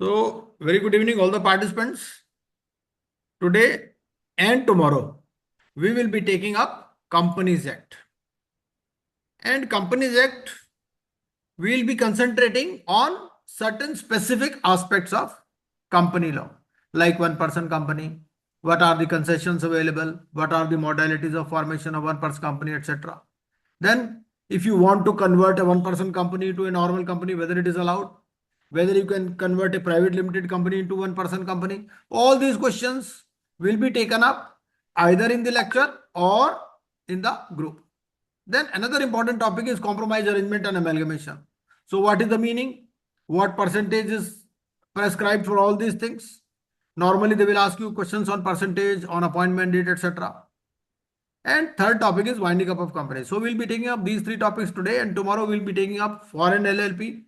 So, very good evening, all the participants. Today and tomorrow, we will be taking up Companies Act. And Companies Act, we will be concentrating on certain specific aspects of company law, like one-person company, what are the concessions available, what are the modalities of formation of one-person company, etc. Then, if you want to convert a one-person company to a normal company, whether it is allowed, whether you can convert a private limited company into one-person company, all these questions will be taken up either in the lecture or in the group. Then another important topic is compromise arrangement and amalgamation. So what is the meaning? What percentage is prescribed for all these things? Normally they will ask you questions on percentage, on appointment date, etc. And third topic is winding up of company. So we'll be taking up these three topics today, and tomorrow we'll be taking up foreign LLP,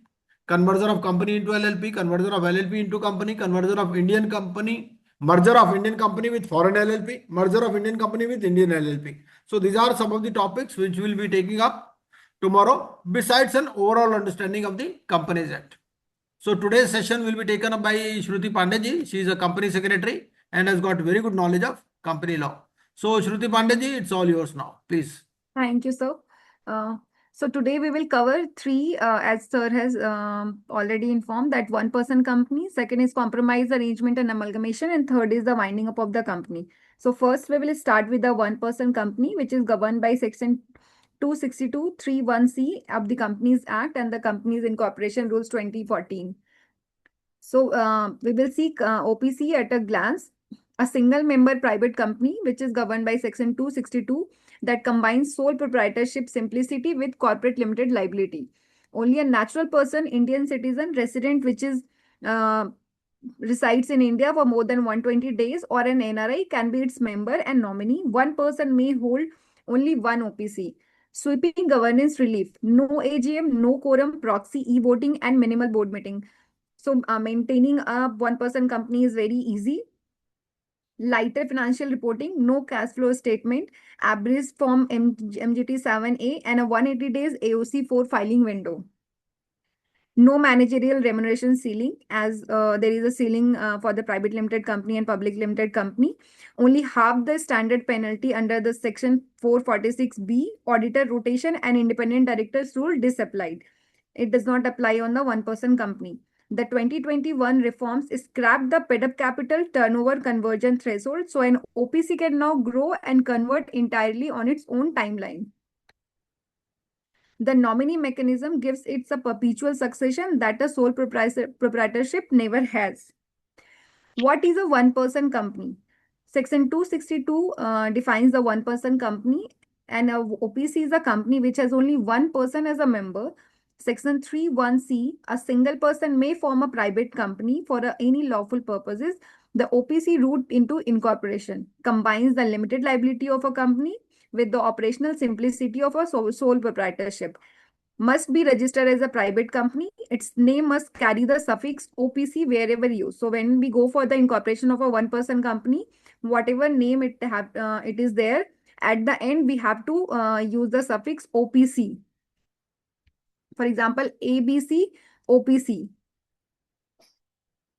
conversion of company into LLP, conversion of LLP into company, conversion of Indian company, merger of Indian company with foreign LLP, merger of Indian company with Indian LLP. So these are some of the topics which we'll be taking up tomorrow, besides an overall understanding of the Companies Act. So today's session will be taken up by Shruti Pandeji. She is a company secretary and has got very good knowledge of company law. So Shruti Pandeji, it's all yours now. Please. Thank you, sir. So today we will cover three, as sir has already informed, that one-person company, second is compromise arrangement and amalgamation, and third is the winding up of the company. So first we will start with the one-person company, which is governed by section 262(3)(1)(c) of the Companies Act and the Companies Incorporation Rules 2014. So we will see OPC at a glance. A single member private company which is governed by section 262 that combines sole proprietorship simplicity with corporate limited liability. Only a natural person, Indian citizen, resident which is resides in India for more than 120 days or an NRI can be its member and nominee. One person may hold only one OPC. Sweeping governance relief. No AGM, no quorum, proxy, e-voting and minimal board meeting. So maintaining a one-person company is very easy. Lighter financial reporting, no cash flow statement, abridged form MGT 7A and a 180 days AOC 4 filing window. No managerial remuneration ceiling, as there is a ceiling for the private limited company and public limited company. Only half the standard penalty under the section 446B, auditor rotation and independent directors rule disapplied. It does not apply on the one-person company. The 2021 reforms scrapped the paid-up capital turnover conversion threshold, so an OPC can now grow and convert entirely on its own timeline. The nominee mechanism gives it a perpetual succession that a sole proprietorship never has. What is a one-person company? Section 262 defines the one-person company, and a OPC is a company which has only one person as a member. Section 3(1)(c), a single person may form a private company for any lawful purposes. The OPC route into incorporation combines the limited liability of a company with the operational simplicity of a sole proprietorship. Must be registered as a private company. Its name must carry the suffix OPC wherever used. So when we go for the incorporation of a one-person company, whatever name it is there, at the end we have to use the suffix OPC. For example, ABC, OPC.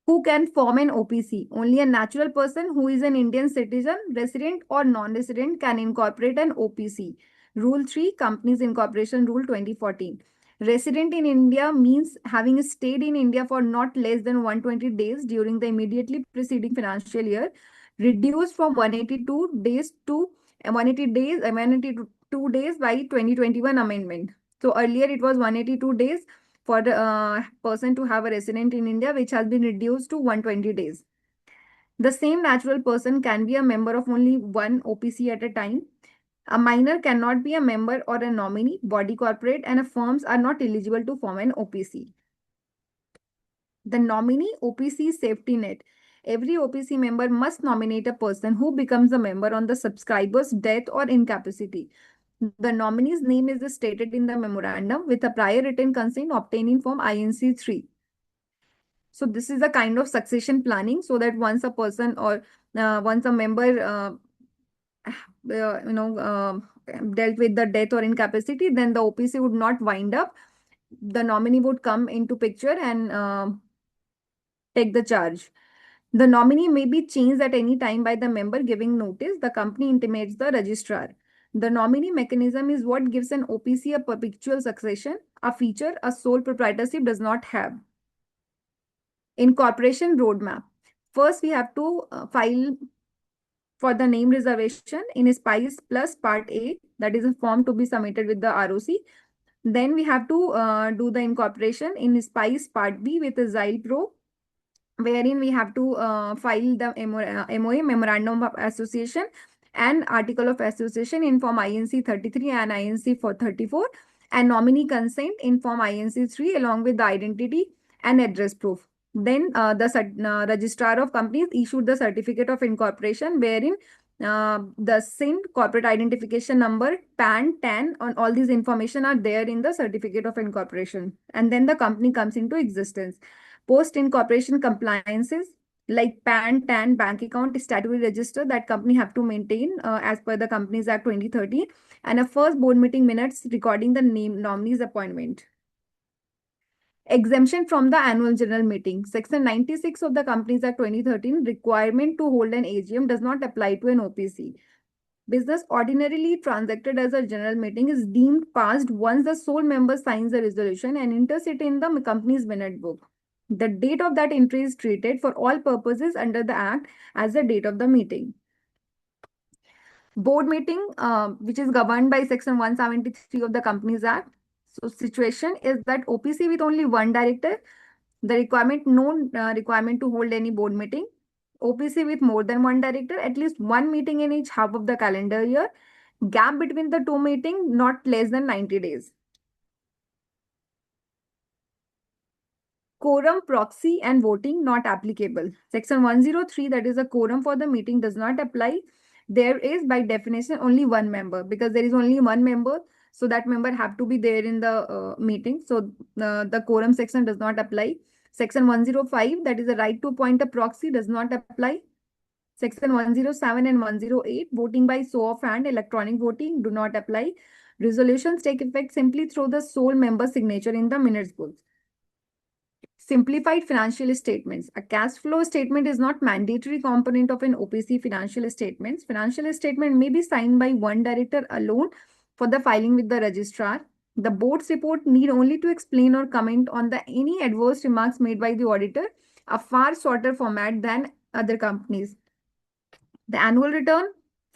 Who can form an OPC? Only a natural person who is an Indian citizen, resident or non-resident can incorporate an OPC. Rule 3, Companies Incorporation Rule 2014. Resident in India means having stayed in India for not less than 120 days during the immediately preceding financial year, reduced from 182 days to 182 days by 2021 amendment. So earlier it was 182 days for the person to have a resident in India, which has been reduced to 120 days. The same natural person can be a member of only one OPC at a time. A minor cannot be a member or a nominee, body corporate, and firms are not eligible to form an OPC. The nominee OPC safety net. Every OPC member must nominate a person who becomes a member on the subscriber's death or incapacity. The nominee's name is stated in the memorandum with a prior written consent obtaining from INC 3. So this is a kind of succession planning, so that once a person or once a member dealt with the death or incapacity, then the OPC would not wind up. The nominee would come into picture and take the charge. The nominee may be changed at any time by the member giving notice. The company intimates the registrar. The nominee mechanism is what gives an OPC a perpetual succession, a feature a sole proprietorship does not have. Incorporation roadmap. First, we have to file for the name reservation in SPICE plus Part A, that is a form to be submitted with the ROC. Then we have to do the incorporation in SPICE Part B with the Xyle Pro, wherein we have to file the MOA, Memorandum of Association, and Article of Association in Form INC 33 and INC 34, and nominee consent in Form INC 3 along with the identity and address proof. Then the Registrar of Companies issued the Certificate of Incorporation, wherein the SIN, corporate identification number, PAN, TAN, on all these information are there in the Certificate of Incorporation. And then the company comes into existence. Post-incorporation compliances like PAN, TAN, bank account, statutory register that company have to maintain as per the Companies Act 2013, and a first board meeting minutes recording the name nominee's appointment. Exemption from the annual general meeting. Section 96 of the Companies Act 2013 requirement to hold an AGM does not apply to an OPC. Business ordinarily transacted as a general meeting is deemed passed once the sole member signs the resolution and enters it in the company's minute book. The date of that entry is treated for all purposes under the Act as the date of the meeting. Board meeting, which is governed by Section 173 of the Companies Act. So situation is that OPC with only one director, the requirement, no requirement to hold any board meeting. OPC with more than one director, at least one meeting in each half of the calendar year. Gap between the two meetings, not less than 90 days. Quorum, proxy, and voting not applicable. Section 103, that is a quorum for the meeting, does not apply. There is by definition only one member, because there is only one member. So that member have to be there in the meeting. So the quorum section does not apply. Section 105, that is the right to appoint a proxy, does not apply. Section 107 and 108, voting by show of hand, electronic voting, do not apply. Resolutions take effect simply through the sole member signature in the minutes book. Simplified financial statements. A cash flow statement is not mandatory component of an OPC financial statements. Financial statement may be signed by one director alone for the filing with the registrar. The board's report need only to explain or comment on the any adverse remarks made by the auditor, a far shorter format than other companies. The annual return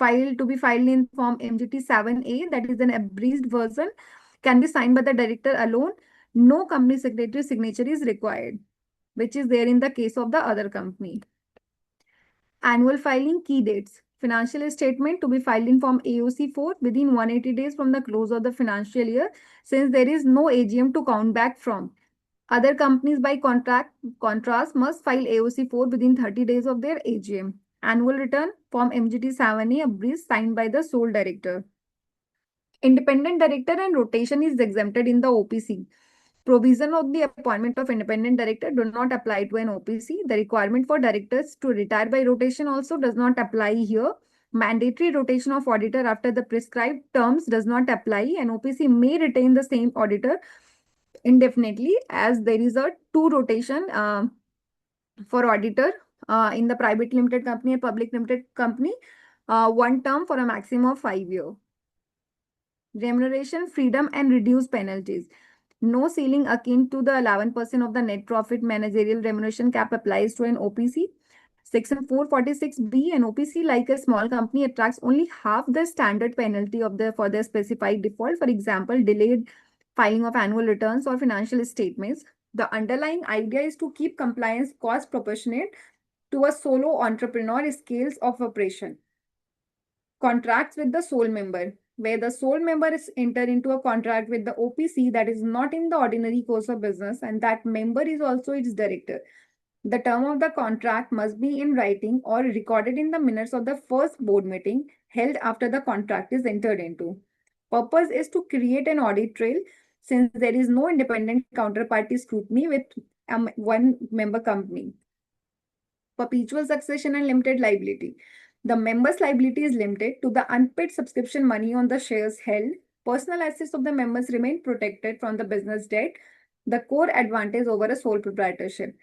to be filed in Form MGT 7A, that is an abridged version, can be signed by the director alone. No company secretary signature is required, which is there in the case of the other company. Annual filing key dates. Financial statement to be filed in Form AOC 4 within 180 days from the close of the financial year, since there is no AGM to count back from. Other companies by contrast must file AOC 4 within 30 days of their AGM. Annual return Form MGT 7A abridged signed by the sole director. Independent director and rotation is exempted in the OPC. Provision of the appointment of independent director do not apply to an OPC. The requirement for directors to retire by rotation also does not apply here. Mandatory rotation of auditor after the prescribed terms does not apply. An OPC may retain the same auditor indefinitely, as there is a two rotation for auditor in the private limited company and public limited company, one term for a maximum of 5 years. Remuneration, freedom, and reduced penalties. No ceiling akin to the 11% of the net profit managerial remuneration cap applies to an OPC. Section 446B, an OPC like a small company attracts only half the standard penalty for the specified default. For example, delayed filing of annual returns or financial statements. The underlying idea is to keep compliance cost proportionate to a solo entrepreneur scales of operation. Contracts with the sole member, where the sole member is enter into a contract with the OPC that is not in the ordinary course of business, and that member is also its director. The term of the contract must be in writing or recorded in the minutes of the first board meeting held after the contract is entered into. Purpose is to create an audit trail, since there is no independent counterparty scrutiny with one member company. Perpetual succession and limited liability. The member's liability is limited to the unpaid subscription money on the shares held. Personal assets of the members remain protected from the business debt, the core advantage over a sole proprietorship.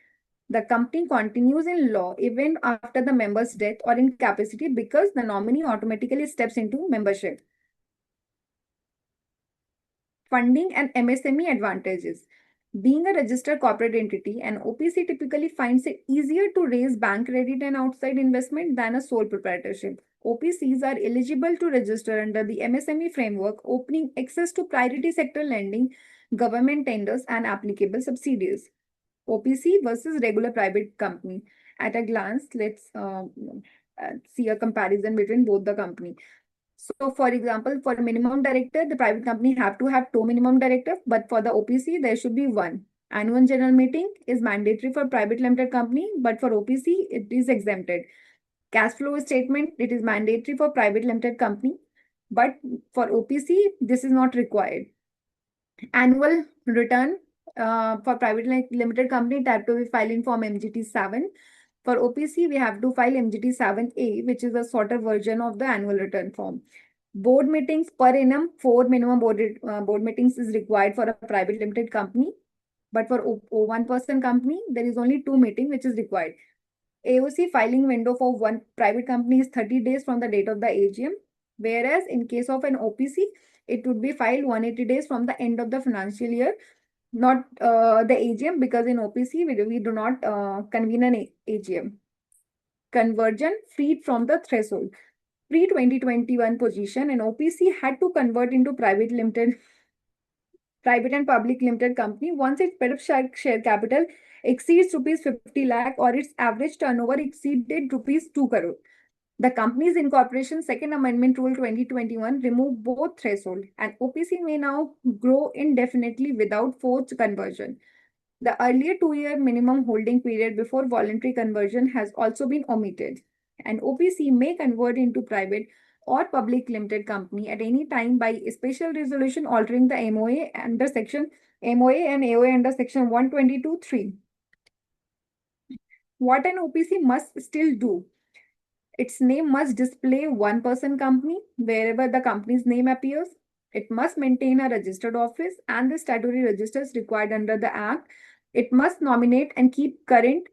The company continues in law even after the member's death or incapacity because the nominee automatically steps into membership. Funding and MSME advantages. Being a registered corporate entity, an OPC typically finds it easier to raise bank credit and outside investment than a sole proprietorship. OPCs are eligible to register under the MSME framework, opening access to priority sector lending, government tenders, and applicable subsidies. OPC versus regular private company. At a glance, let's see a comparison between both the company. So, for example, for minimum director, the private company have to have two minimum directors, but for the OPC, there should be one. Annual general meeting is mandatory for private limited company, but for OPC, it is exempted. Cash flow statement, it is mandatory for private limited company, but for OPC, this is not required. Annual return for private limited company, it have to be filing form MGT 7. For OPC, we have to file MGT 7A, which is a shorter version of the annual return form. Board meetings per annum, 4 minimum board meetings is required for a private limited company. But for one-person company, there is only 2 meetings which is required. AOC filing window for one private company is 30 days from the date of the AGM, whereas in case of an OPC, it would be filed 180 days from the end of the financial year, not the AGM, because in OPC, we do not convene an AGM. Conversion freed from the threshold. Pre-2021 position, an OPC had to convert into private and public limited company once its paid up share capital exceeds rupees 50 lakh or its average turnover exceeded rupees 2 crore. The Companies Incorporation Second Amendment Rule 2021 removed both threshold, and OPC may now grow indefinitely without forced conversion. The earlier 2-year minimum holding period before voluntary conversion has also been omitted. An OPC may convert into private or public limited company at any time by a special resolution altering the MOA under section MOA and AOA under section 122(3). What an OPC must still do? Its name must display one-person company wherever the company's name appears. It must maintain a registered office and the statutory registers required under the Act. It must nominate and keep current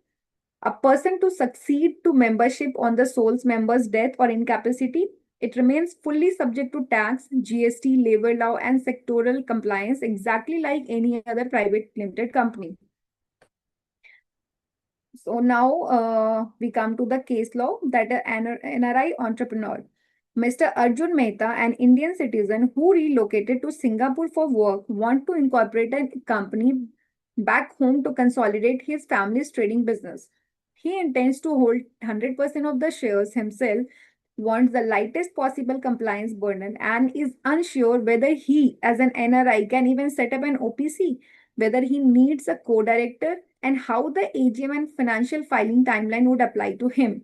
a person to succeed to membership on the sole member's death or incapacity. It remains fully subject to tax, GST, labor law, and sectoral compliance exactly like any other private limited company. So now we come to the case law that an NRI entrepreneur, Mr. Arjun Mehta, an Indian citizen who relocated to Singapore for work, want to incorporate a company back home to consolidate his family's trading business. He intends to hold 100% of the shares himself, wants the lightest possible compliance burden, and is unsure whether he, as an NRI, can even set up an OPC, whether he needs a co-director, and how the AGM and financial filing timeline would apply to him.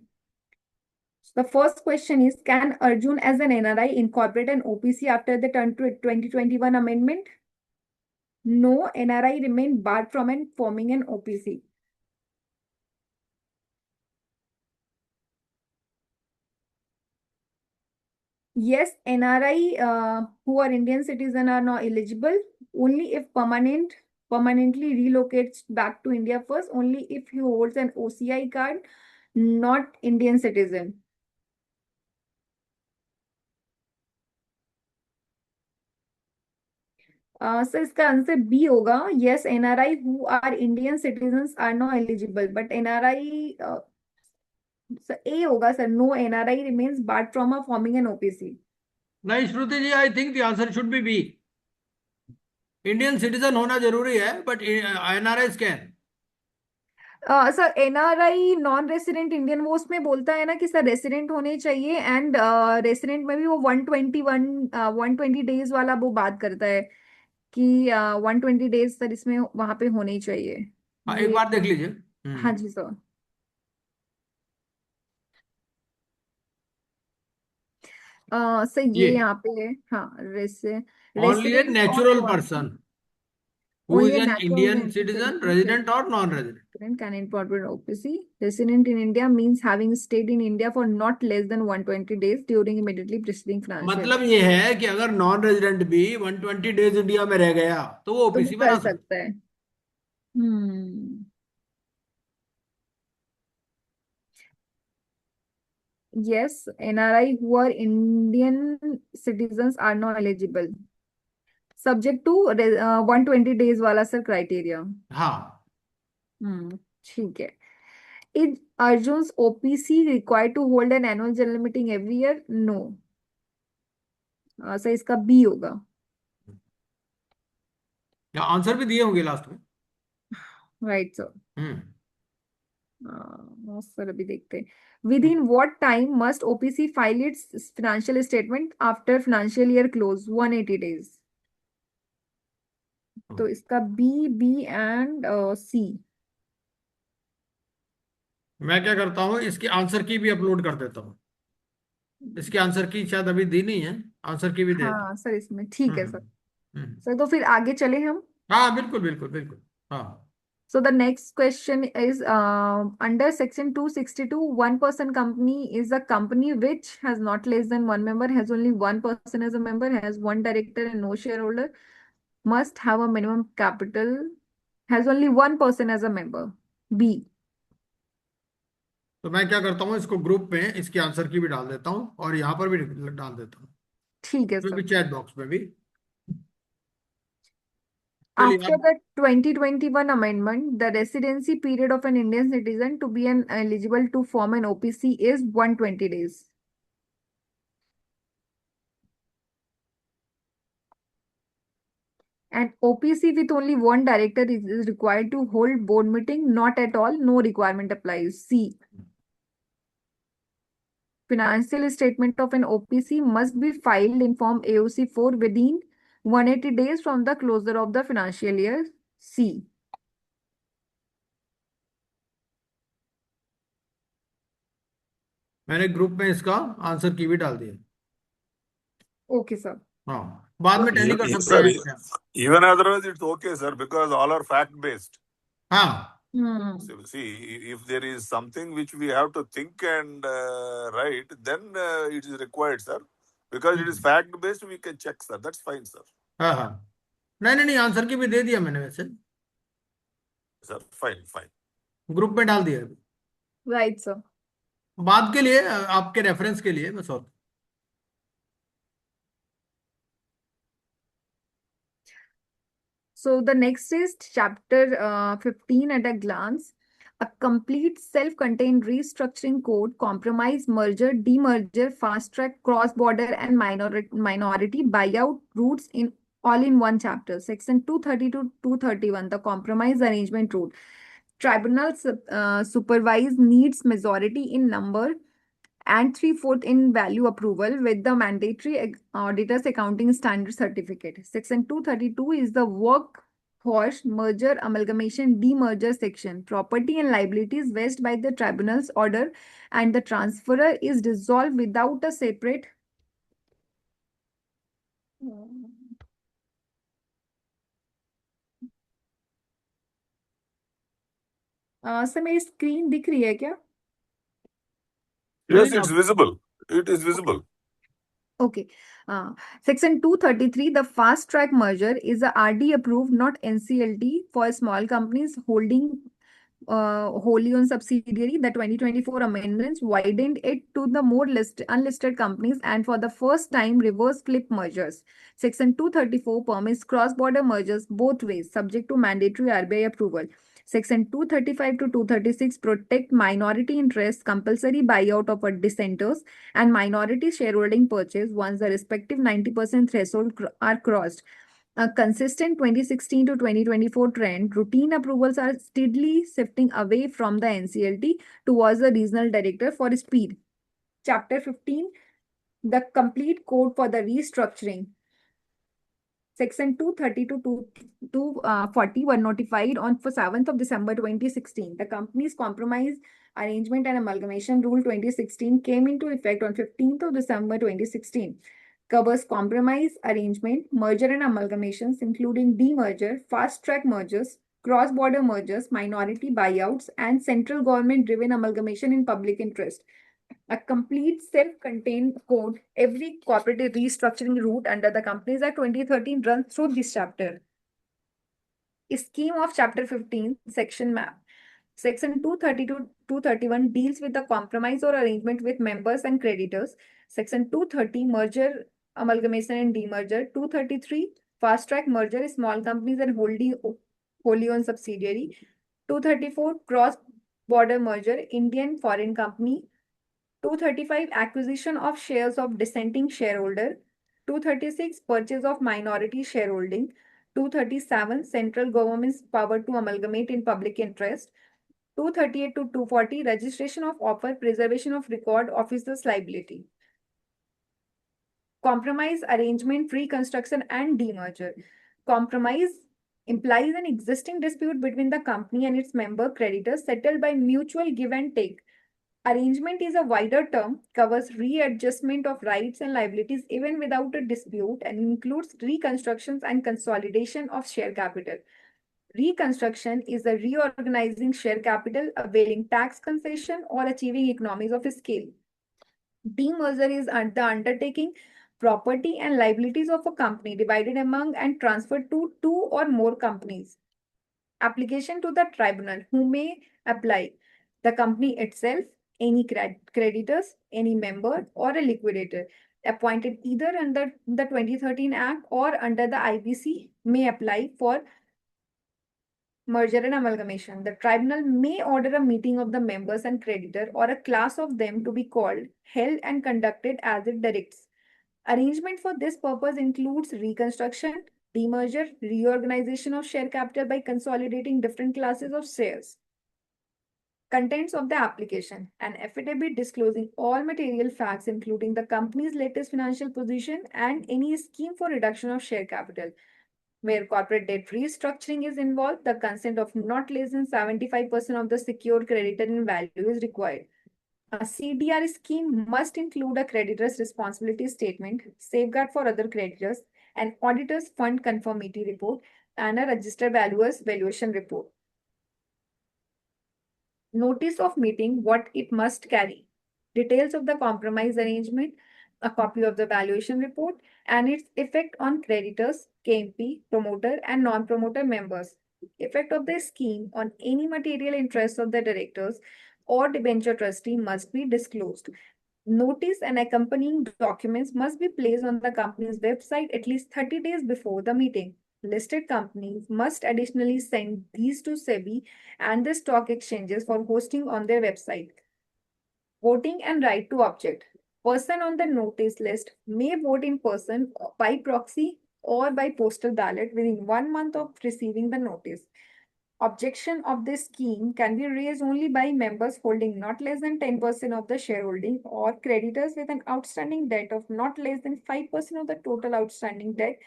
So the first question is, can Arjun as an NRI incorporate an OPC after the 2021 amendment? No, NRI remain barred from forming an OPC. Yes, NRI who are Indian citizen are now eligible only if permanently relocates back to India first, only if he holds an OCI card, not Indian citizen. So इसका answer B होगा. Yes, NRI who are Indian citizens are now eligible, but NRI so A होगा sir. No, NRI remains barred from forming an OPC. नहीं Shruti ji, I think the answer should be B. Indian citizen होना जरूरी है, but NRI can. Sir NRI non resident Indian, वो उसमें बोलता है ना कि सर रेसिडेंट होने चाहिए, एंड रेसिडेंट में भी वो 120 डेज वाला वो बात करता है कि 120 डेज सर इसमें वहां पे होने ही चाहिए. हाँ, एक ये बार देख लीजिए. हाँ जी सर. सर ये ये यहाँ पे है. हाँ, ओनली ए रेसिडेंट और natural person who only is a an natural Indian citizen, resident और non resident. can incorporate OPC. Resident in India means having stayed in India for not less than 120 days during immediately preceding financial मतलब year. ये है कि अगर non resident भी 120 days India में रह गया तो वो तो वो ओपीसी कर बना सकता. सकता है. हम्म. Yes, NRI who are Indian citizens are not eligible. Subject to 120 days वाला सर criteria. हाँ, ठीक है. Is Arjun's OPC required to hold an annual general meeting every year? No. Sir इसका B होगा. या आंसर भी दिए होंगे लास्ट में. Right, sir. हम्म. सर अभी देखते हैं. Within what time must OPC file its financial statement after financial year close? 180 days. तो इसका B, B and C. मैं क्या करता हूँ, इसकी आंसर की भी अपलोड कर देता हूँ. इसके आंसर की शायद अभी दी नहीं है, आंसर की भी दे देता हाँ सर इसमें ठीक हूँ. है सर. हम्म. सर तो फिर आगे चले हम. हाँ, बिल्कुल बिल्कुल बिल्कुल. हाँ. So the next question is under section 262, one person company is a company which has not less than one member, has only one person as a member, has one director and no shareholder, must have a minimum capital, has only one person as a member. B. तो मैं क्या करता हूँ, इसको group में इसकी answer की भी डाल देता हूँ और यहाँ पर भी डाल देता हूँ, ठीक है जो सर. भी चैट बॉक्स में भी. चलिए After आप. the 2021 amendment, the residency period of an Indian citizen to be an eligible to form an OPC is 120 days. And OPC with only one director is required to hold board meeting. Not at all. No requirement applies. C. Financial statement of an OPC must be filed in Form AOC 4 within 180 days from the closure of the financial year. C. मैंने group में इसका answer की भी डाल दिया. Okay, sir. हाँ, बाद में टैली कर सकते Sir, हैं क्या? even otherwise it's okay, sir, because all are fact-based. हाँ. So, see, if there is something which we have to think and write, then it is required, sir. Because it is fact-based, we can check, sir. That's fine, sir. हाँ हाँ. नहीं नहीं नहीं, answer की भी दे दिया मैंने वैसे, Sir, fine, fine. ग्रुप में डाल दिया. Right, sir. बाद के लिए, आपके रेफरेंस के लिए बस. और So the next is chapter 15 at a glance. A complete self-contained restructuring code, compromise, merger, demerger, fast track, cross-border, and minority buyout routes in all in one chapter. Section 230 to 231, the compromise arrangement route. Tribunals supervise needs majority in number and three-fourth in value approval with the mandatory auditor's accounting standard certificate. Section 232 is the workforce merger, amalgamation, demerger section. Property and liabilities vested by the tribunal's order and the transferor is dissolved without a separate sir मेरी screen दिख रही है क्या? Yes, it's visible. It is visible. Okay. Section 233, the fast track merger is a RD approved, not NCLT, for small companies holding wholly owned subsidiary. The 2024 amendments widened it to the more unlisted companies and for the first time reverse flip mergers. Section 234 permits cross-border mergers both ways, subject to mandatory RBI approval. Section 235 to 236 protect minority interests, compulsory buyout of dissenters, and minority shareholding purchase once the respective 90% threshold are crossed. A consistent 2016 to 2024 trend, routine approvals are steadily shifting away from the NCLT towards the regional director for speed. Chapter 15, the complete code for the restructuring. Section 230 to 240 were notified on 7th of December 2016. The company's compromise arrangement and amalgamation rule 2016 came into effect on 15th of December 2016. Covers compromise arrangement, merger and amalgamations, including demerger, fast-track mergers, cross-border mergers, minority buyouts, and central government-driven amalgamation in public interest. A complete self-contained code, every cooperative restructuring route under the Companies Act 2013 runs through this chapter. Scheme of Chapter 15, Section Map. Section 230 to 231 deals with the compromise or arrangement with members and creditors. Section 230, merger, amalgamation and demerger. 233, fast track merger, small companies and wholly owned subsidiary. 234, cross border merger, Indian foreign company. 235, acquisition of shares of dissenting shareholder. 236, purchase of minority shareholding. 237, central government's power to amalgamate in public interest. 238 to 240, registration of offer, preservation of record, officers' liability. Compromise, arrangement, reconstruction, and demerger. Compromise implies an existing dispute between the company and its member creditors settled by mutual give and take. Arrangement is a wider term, covers readjustment of rights and liabilities even without a dispute, and includes reconstructions and consolidation of share capital. Reconstruction is a reorganizing share capital, availing tax concession, or achieving economies of scale. Demerger is the undertaking property and liabilities of a company divided among and transferred to two or more companies. Application to the tribunal, who may apply: the company itself, any creditors, any member, or a liquidator appointed either under the 2013 Act or under the IPC may apply for merger and amalgamation. The tribunal may order a meeting of the members and creditor or a class of them to be called, held, and conducted as it directs. Arrangement for this purpose includes reconstruction, demerger, reorganization of share capital by consolidating different classes of shares. Contents of the application: an affidavit disclosing all material facts, including the company's latest financial position and any scheme for reduction of share capital. Where corporate debt restructuring is involved, the consent of not less than 75% of the secured creditor in value is required. A CDR scheme must include a creditor's responsibility statement, safeguard for other creditors, an auditor's fund conformity report, and a registered valuer's valuation report. Notice of meeting, what it must carry: details of the compromise arrangement, a copy of the valuation report, and its effect on creditors, KMP, promoter, and non-promoter members. Effect of the scheme on any material interests of the directors or debenture trustee must be disclosed. Notice and accompanying documents must be placed on the company's website at least 30 days before the meeting. Listed companies must additionally send these to SEBI and the stock exchanges for hosting on their website. Voting and right to object. Person on the notice list may vote in person, by proxy, or by postal ballot within 1 month of receiving the notice. Objection of this scheme can be raised only by members holding not less than 10% of the shareholding or creditors with an outstanding debt of not less than 5% of the total outstanding debt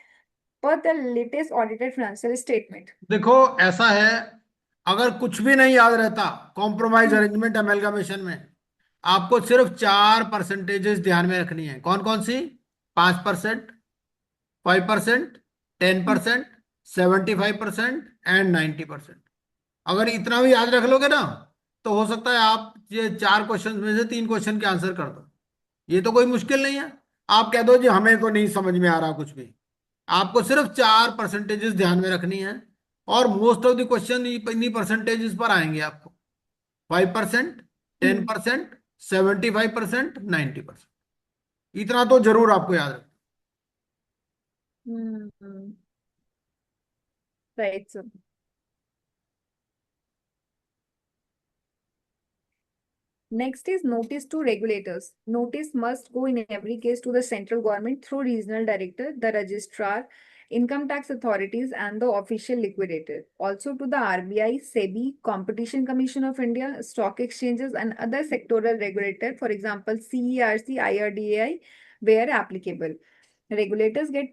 per the latest audited financial statement. देखो ऐसा है, अगर कुछ भी नहीं याद रहता compromise arrangement अमेलगामेशन में, आपको सिर्फ 4 परसेंटेजेस ध्यान में रखनी है। कौन कौन सी? 5%, 5%, 10%, 75% एंड 90%। अगर इतना भी याद रख लोगे ना, तो हो सकता है आप ये 4 क्वेश्चन में से 3 क्वेश्चन के आंसर कर दो। ये तो कोई मुश्किल नहीं है। आप कह दो जी हमें तो नहीं समझ में आ रहा कुछ भी, आपको सिर्फ 4 परसेंटेजेस ध्यान में रखनी है, और मोस्ट ऑफ द क्वेश्चन इन्हीं परसेंटेजेस पर आएंगे आपको। 5%, 10%, 75%, 90%। इतना तो जरूर आपको याद रखना। Right, sir. Next is notice to regulators. Notice must go in every case to the central government through regional director, the registrar, income tax authorities, and the official liquidator. Also to the RBI, SEBI, Competition Commission of India, stock exchanges, and other sectoral regulator, for example, CERC, IRDAI, where applicable. Regulators get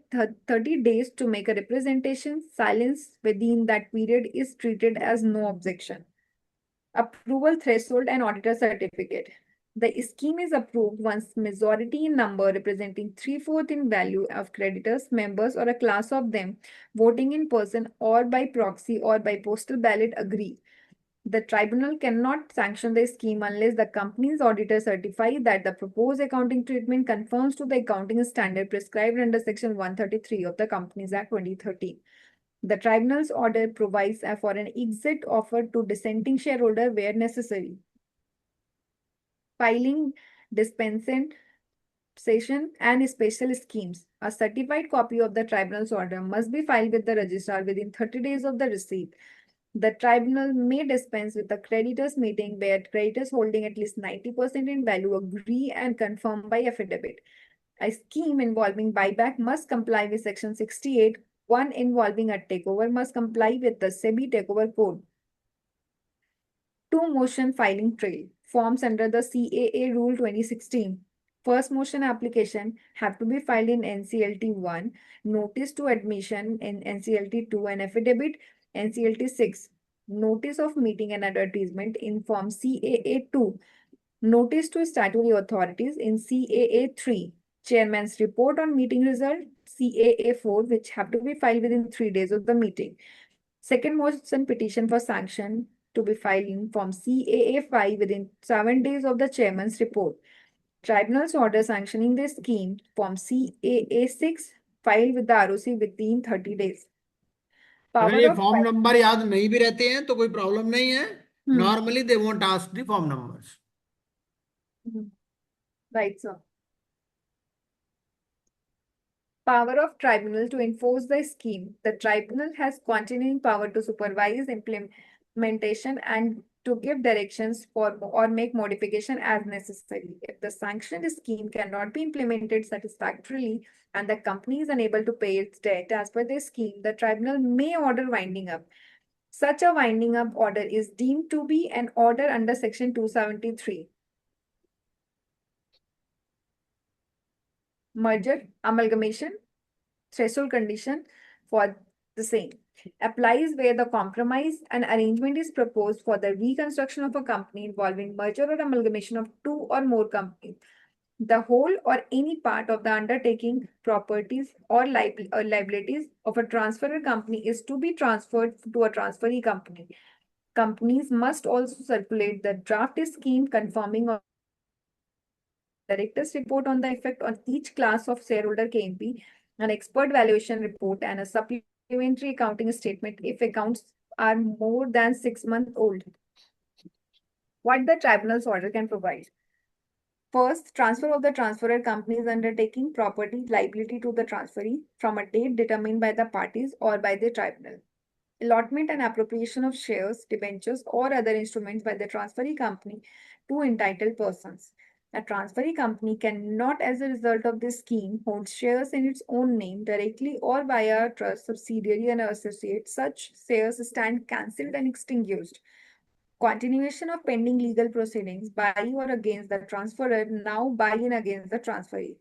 30 days to make a representation. Silence within that period is treated as no objection. Approval threshold and auditor certificate. The scheme is approved once majority in number representing 3/4 in value of creditors, members, or a class of them voting in person or by proxy or by postal ballot agree. The tribunal cannot sanction the scheme unless the company's auditor certify that the proposed accounting treatment conforms to the accounting standard prescribed under Section 133 of the Companies Act 2013. The tribunal's order provides for an exit offer to dissenting shareholder where necessary. Filing, dispensation, and special schemes. A certified copy of the tribunal's order must be filed with the registrar within 30 days of the receipt. The tribunal may dispense with a creditors meeting where creditors holding at least 90% in value agree and confirm by affidavit. A scheme involving buyback must comply with Section 68. One involving a takeover must comply with the SEBI Takeover Code. 2 motion filing trail forms under the CAA Rule 2016. First motion application have to be filed in NCLT 1, notice to admission in NCLT 2 and affidavit NCLT 6, notice of meeting and advertisement in Form CAA 2, notice to statutory authorities in CAA 3, chairman's report on meeting result CAA 4, which have to be filed within 3 days of the meeting. Second motion petition for sanction to be filed in Form CAA 5 within 7 days of the chairman's report. Tribunal's order sanctioning the scheme, Form CAA 6, filed with the ROC within 30 days. अगर Power ये of form number याद नहीं भी रहते हैं तो कोई problem नहीं है. Hmm. Normally they won't ask the form numbers. Right, sir. Power of tribunal to enforce the scheme. The tribunal has continuing power to supervise implementation and to give directions for or make modification as necessary. If the sanctioned scheme cannot be implemented satisfactorily and the company is unable to pay its debt as per the scheme, the tribunal may order winding up. Such a winding up order is deemed to be an order under Section 273. Merger, amalgamation, threshold condition for the same applies where the compromise and arrangement is proposed for the reconstruction of a company involving merger or amalgamation of 2 or more companies. The whole or any part of the undertaking, properties, or liabilities of a transferor company is to be transferred to a transferee company. Companies must also circulate the draft scheme confirming or director's report on the effect on each class of shareholder KMP, an expert valuation report, and a supplementary accounting statement if accounts are more than 6 months old. What the tribunal's order can provide. First, transfer of the transferor company's undertaking, property, liability to the transferee from a date determined by the parties or by the tribunal. Allotment and appropriation of shares, debentures, or other instruments by the transferee company to entitled persons. A transferee company cannot, as a result of this scheme, hold shares in its own name directly or via a trust, subsidiary, and associate. Such shares stand cancelled and extinguished. Continuation of pending legal proceedings by or against the transferor, now by and against the transferee.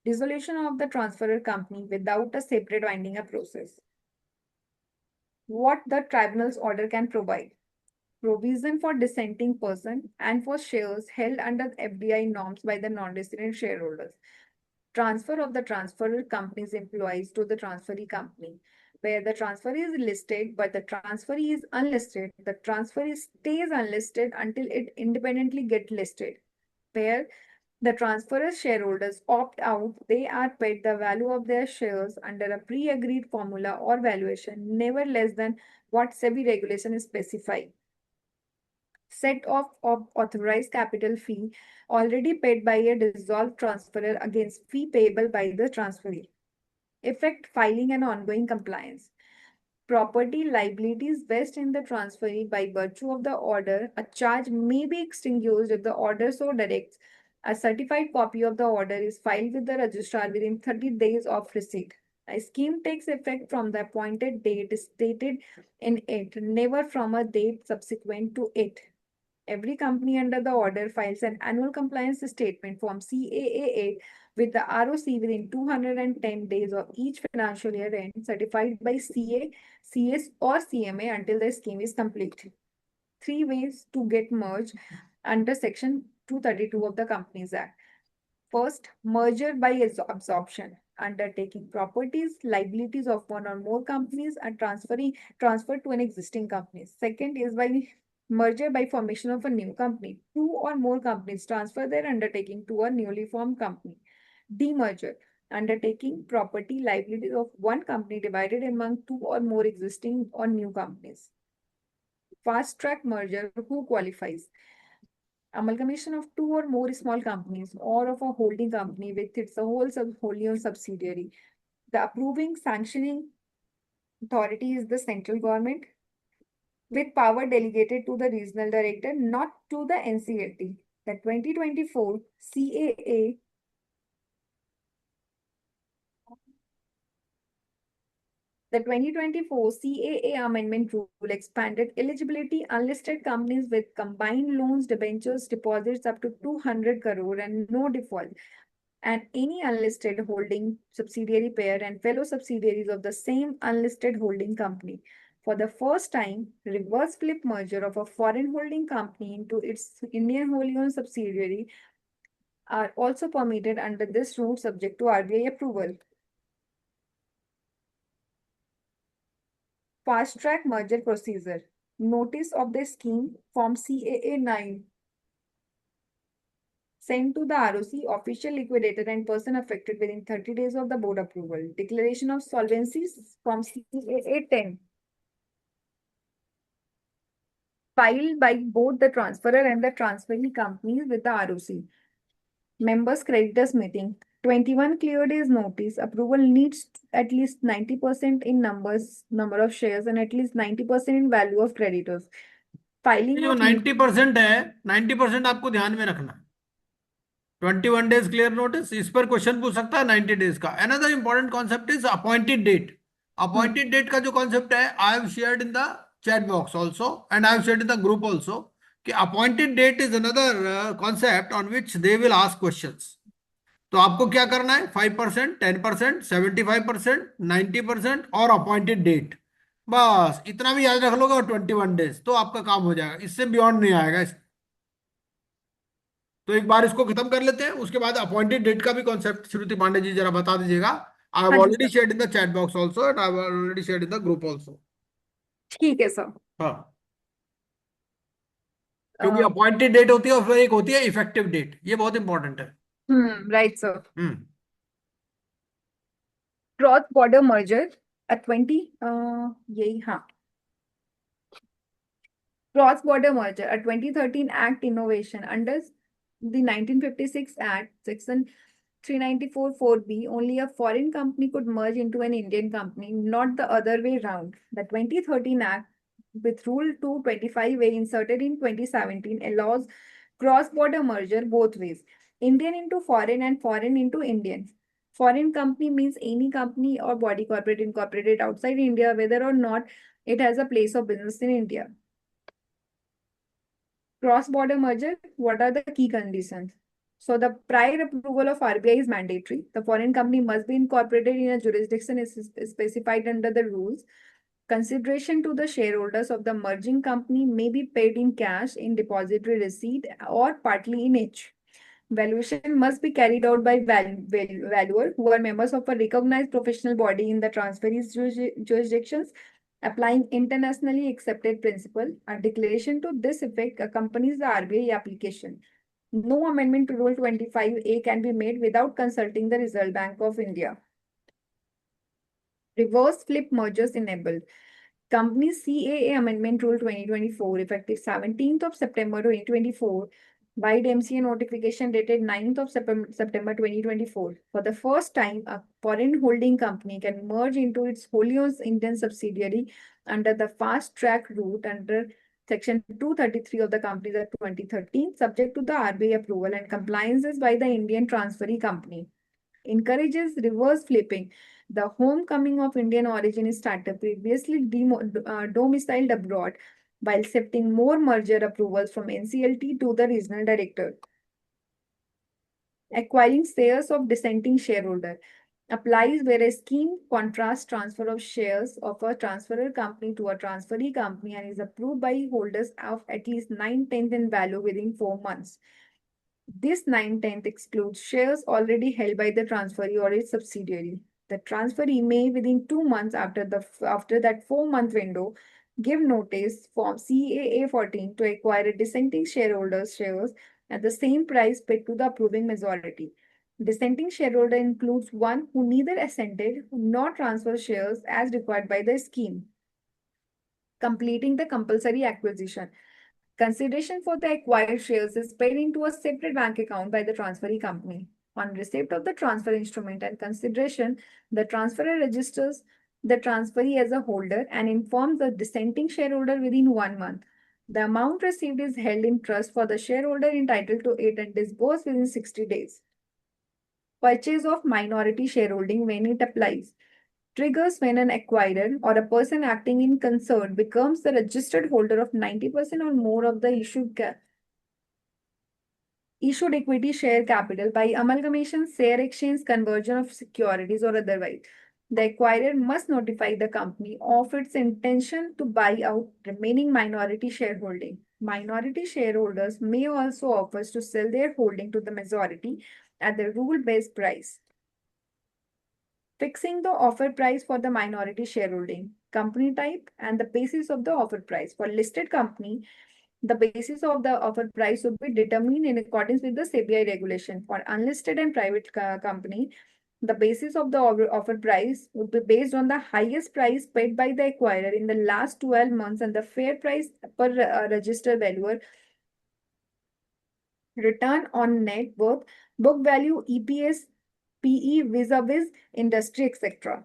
Dissolution of the transferor company without a separate winding up process. What the tribunal's order can provide. Provision for dissenting person and for shares held under FDI norms by the non-resident shareholders. Transfer of the transferor company's employees to the transferee company. Where the transferee is listed but the transferee is unlisted, the transferee stays unlisted until it independently gets listed. Where the transferor's shareholders opt out, they are paid the value of their shares under a pre-agreed formula or valuation, never less than what SEBI regulation specify. Set of authorized capital fee already paid by a dissolved transferor against fee payable by the transferee. Effect, filing, and ongoing compliance. Property liabilities vest in the transferee by virtue of the order. A charge may be extinguished if the order so directs. A certified copy of the order is filed with the registrar within 30 days of receipt. A scheme takes effect from the appointed date stated in it, never from a date subsequent to it. Every company under the order files an annual compliance statement form CAA with the ROC within 210 days of each financial year end, certified by CA, CS, or CMA until the scheme is complete. 3 ways to get merged under Section 232 of the Companies Act. First, merger by absorption, undertaking properties, liabilities of one or more companies and transferred to an existing company. Second is by merger by formation of a new company. 2 or more companies transfer their undertaking to a newly formed company. Demerger, undertaking property liabilities of one company divided among two or more existing or new companies. Fast track merger, who qualifies? Amalgamation of two or more small companies or of a holding company with its wholly owned subsidiary. The approving sanctioning authority is the central government with power delegated to the regional director, not to the NCLT. The 2024 CAA The 2024 CAA amendment rule expanded eligibility unlisted companies with combined loans, debentures, deposits up to 200 crore and no default, and any unlisted holding subsidiary pair and fellow subsidiaries of the same unlisted holding company. For the first time, reverse flip merger of a foreign holding company into its Indian wholly owned subsidiary are also permitted under this rule subject to RBI approval. Fast track merger procedure. Notice of the scheme form CAA 9 sent to the ROC, official liquidator and person affected within 30 days of the board approval. Declaration of solvency form CAA 10 filed by both the transferor and the transferee companies with the ROC. Members creditors meeting. 21 clear days notice. Approval needs at least 90% in number of shares and at least 90% in value of creditors. Filing जो of 90% है, 90% आपको ध्यान में रखना। 21 days clear notice, इस पर question पूछ सकता है 90 days का। Another important concept is appointed date. Appointed date का जो कॉन्सेप्ट है, I have shared in the chat box also and I have shared in the group also, कि appointed date is another concept on which they will ask questions. तो आपको क्या करना है, 5%, 10%, 75%, 90% और अपॉइंटेड डेट, बस इतना भी याद रख लोगे और 21 days तो आपका काम हो जाएगा, इससे बियॉन्ड नहीं आएगा। तो एक बार इसको खत्म कर लेते हैं, उसके बाद अपॉइंटेड डेट का भी कॉन्सेप्ट श्रुति पांडे जी जरा बता दीजिएगा। आई हैव हाँ जी already sir. Shared in the chat box also and I have already shared in the group also. ठीक है सर। हाँ, क्योंकि अपॉइंटेड डेट होती है और फिर एक होती है इफेक्टिव डेट, ये बहुत इंपॉर्टेंट है। Right sir. Hmm. Cross border merger 20 यही हाँ Cross border merger, a 2013 Act innovation under the 1956 Act, Section 394 4B, only a foreign company could merge into an Indian company, not the other way round. The 2013 Act, with Rule 225A inserted in 2017, allows cross-border merger both ways, Indian into foreign and foreign into Indian. Foreign company means any company or body corporate incorporated outside India, whether or not it has a place of business in India. Cross-border merger, what are the key conditions? So the prior approval of RBI is mandatory. The foreign company must be incorporated in a jurisdiction is specified under the rules. Consideration to the shareholders of the merging company may be paid in cash, in depository receipt, or partly in each. Valuation must be carried out by valuer who are members of a recognized professional body in the transferee's jurisdictions, applying internationally accepted principle. A declaration to this effect accompanies the RBI application. No amendment to Rule 25A can be made without consulting the Reserve Bank of India. Reverse flip mergers enabled. Company CAA Amendment Rule 2024, effective 17th of September 2024, wide MCA notification dated 9th of September 2024. For the first time, a foreign holding company can merge into its wholly owned Indian subsidiary under the fast track route under Section 233 of the Companies Act 2013, subject to the RBI approval and compliances by the Indian transferee company. Encourages reverse flipping. The homecoming of Indian origin startup previously domiciled abroad while shifting more merger approvals from NCLT to the regional director. Acquiring shares of dissenting shareholder applies where a scheme contrasts transfer of shares of a transferor company to a transferee company and is approved by holders of at least 9/10 in value within 4 months. This 9/10 excludes shares already held by the transferee or its subsidiary. The transferee may, within 2 months after that 4-month window, give notice form CAA 14 to acquire a dissenting shareholder's shares at the same price paid to the approving majority. Dissenting shareholder includes one who neither assented nor transferred shares as required by the scheme. Completing the compulsory acquisition. Consideration for the acquired shares is paid into a separate bank account by the transferee company. On receipt of the transfer instrument and consideration, the transferor registers the transferee as a holder and informs the dissenting shareholder within 1 month. The amount received is held in trust for the shareholder entitled to it and disbursed within 60 days. Purchase of minority shareholding when it applies. Triggers when an acquirer or a person acting in concert becomes the registered holder of 90% or more of the issued equity share capital by amalgamation, share exchange, conversion of securities, or otherwise. The acquirer must notify the company of its intention to buy out remaining minority shareholding. Minority shareholders may also offer to sell their holding to the majority at the rule-based price. Fixing the offer price for the minority shareholding, company type, and the basis of the offer price. For listed company, the basis of the offer price would be determined in accordance with the SEBI regulation. For unlisted and private company, the basis of the offer price would be based on the highest price paid by the acquirer in the last 12 months and the fair price per registered valuer, return on net worth, book value, EPS, PE vis-a-vis industry, etc.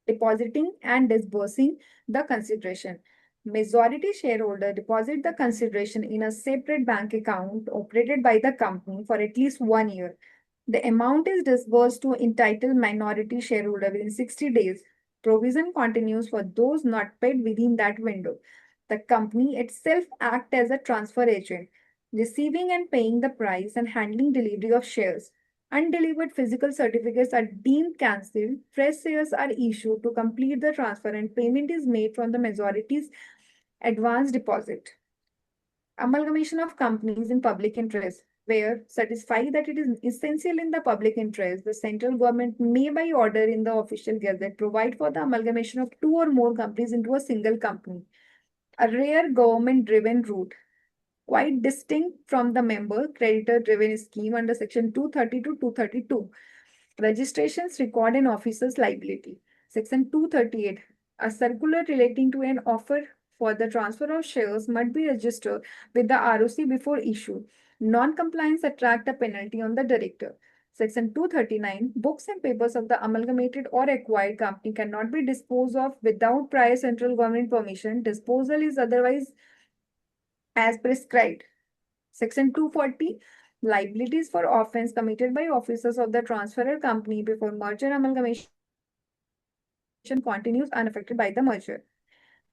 Depositing and disbursing the consideration. Majority shareholder deposit the consideration in a separate bank account operated by the company for at least 1 year. The amount is disbursed to entitled minority shareholder within 60 days. Provision continues for those not paid within that window. The company itself acts as a transfer agent, receiving and paying the price and handling delivery of shares. Undelivered physical certificates are deemed cancelled, fresh shares are issued to complete the transfer, and payment is made from the majority's advance deposit. Amalgamation of companies in public interest. Where satisfied that it is essential in the public interest, the central government may, by order in the official gazette, provide for the amalgamation of 2 or more companies into a single company. A rare government-driven route, quite distinct from the member creditor-driven scheme under Section 230 to 232. Registrations, record and officers' liability. Section 238. A circular relating to an offer for the transfer of shares must be registered with the ROC before issue. Non-compliance attract a penalty on the director. Section 239. Books and papers of the amalgamated or acquired company cannot be disposed of without prior central government permission. Disposal is otherwise as prescribed. Section 240. Liabilities for offense committed by officers of the transferor company before merger amalgamation continues unaffected by the merger.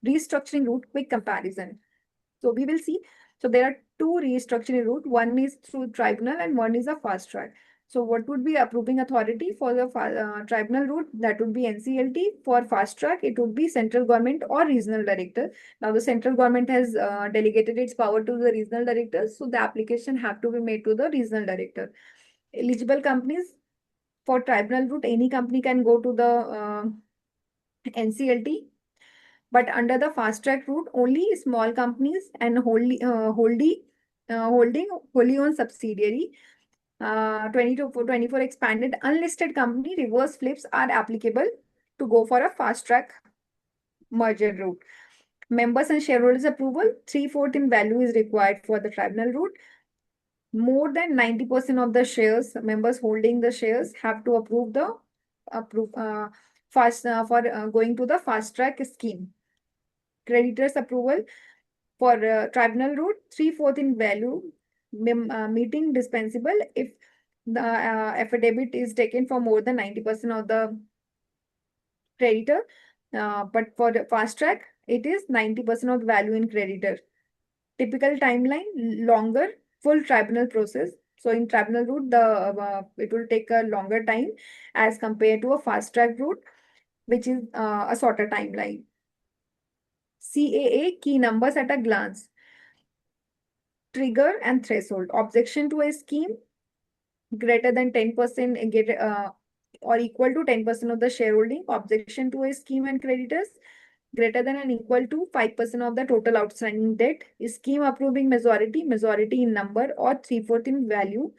Restructuring route, quick comparison. So we will see. So there are 2 restructuring route. One is through tribunal and one is a fast track. So what would be approving authority for the tribunal route? That would be NCLT. For fast track, it would be central government or regional director. Now the central government has delegated its power to the regional directors. So the application have to be made to the regional director. Eligible companies for tribunal route, any company can go to the NCLT. But under the fast track route, only small companies and holding wholly owned subsidiary 24 expanded unlisted company reverse flips are applicable to go for a fast track merger route. Members and shareholders approval, 3/4 in value is required for the tribunal route. More than 90% of the shares, members holding the shares have to approve the going to the fast track scheme. Creditors approval for tribunal route, 3/4 in value, meeting dispensable if the affidavit is taken for more than 90% of the creditor. But for the fast track, it is 90% of the value in creditor. Typical timeline, longer, full tribunal process. So in tribunal route, it will take a longer time as compared to a fast track route, which is a shorter timeline. CAA key numbers at a glance. Trigger and threshold. Objection to a scheme greater than 10% or equal to 10% of the shareholding. Objection to a scheme and creditors greater than and equal to 5% of the total outstanding debt. Scheme approving majority in number or 3/4 in value.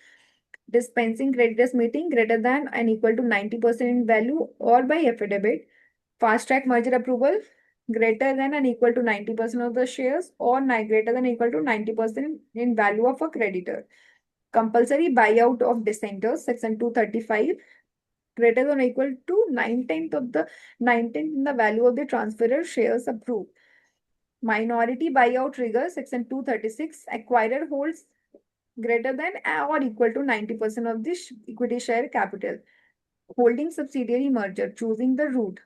dispensing creditors meeting greater than and equal to 90% in value or by affidavit, fast track merger approval greater than and equal to 90% of the shares or greater than equal to 90% in value of a creditor. Compulsory buyout of dissenters, section 235, greater than or equal to 9/10 in the value of the transferor shares approved. Minority buyout trigger, section 236, acquirer holds greater than or equal to 90% of the equity share capital. Holding subsidiary merger, choosing the route.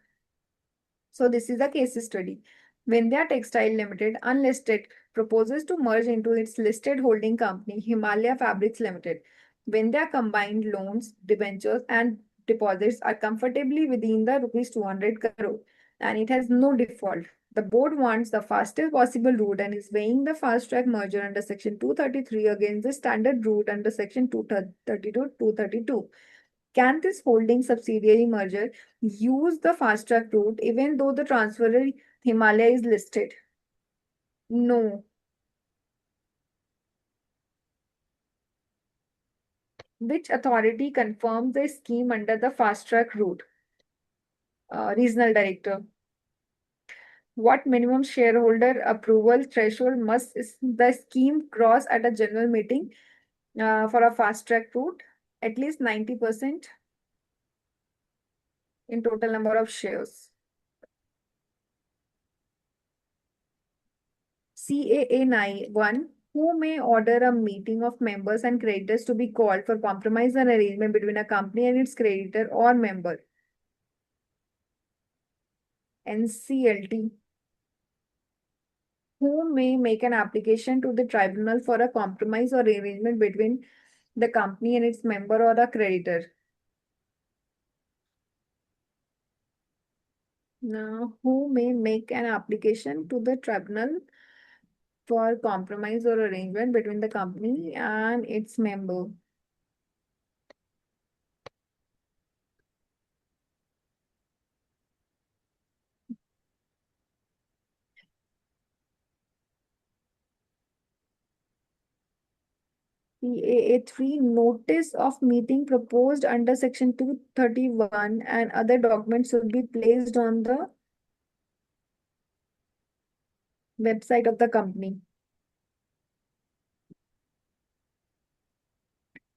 So this is a case study. Vindhya Textile Limited, unlisted, proposes to merge into its listed holding company, Himalaya Fabrics Limited. Vindhya combined loans, debentures, and deposits are comfortably within the rupees 200 crore, and it has no default. The board wants the fastest possible route and is weighing the fast track merger under section 233 against the standard route under section 232. Can this holding subsidiary merger use the fast track route even though the transferor Himalaya is listed? No. Which authority confirms the scheme under the fast track route? Regional director. What minimum shareholder approval threshold must the scheme cross at a general meeting for a fast track route? At least 90% in total number of shares. CAA 9(1), who may order a meeting of members and creditors to be called for compromise and arrangement between a company and its creditor or member. NCLT, who may make an application to the tribunal for a compromise or arrangement between the company and its member or a creditor. Now, who may make an application to the tribunal for compromise or arrangement between the company and its member? CAA 3, notice of meeting proposed under section 231 and other documents should be placed on the website of the company.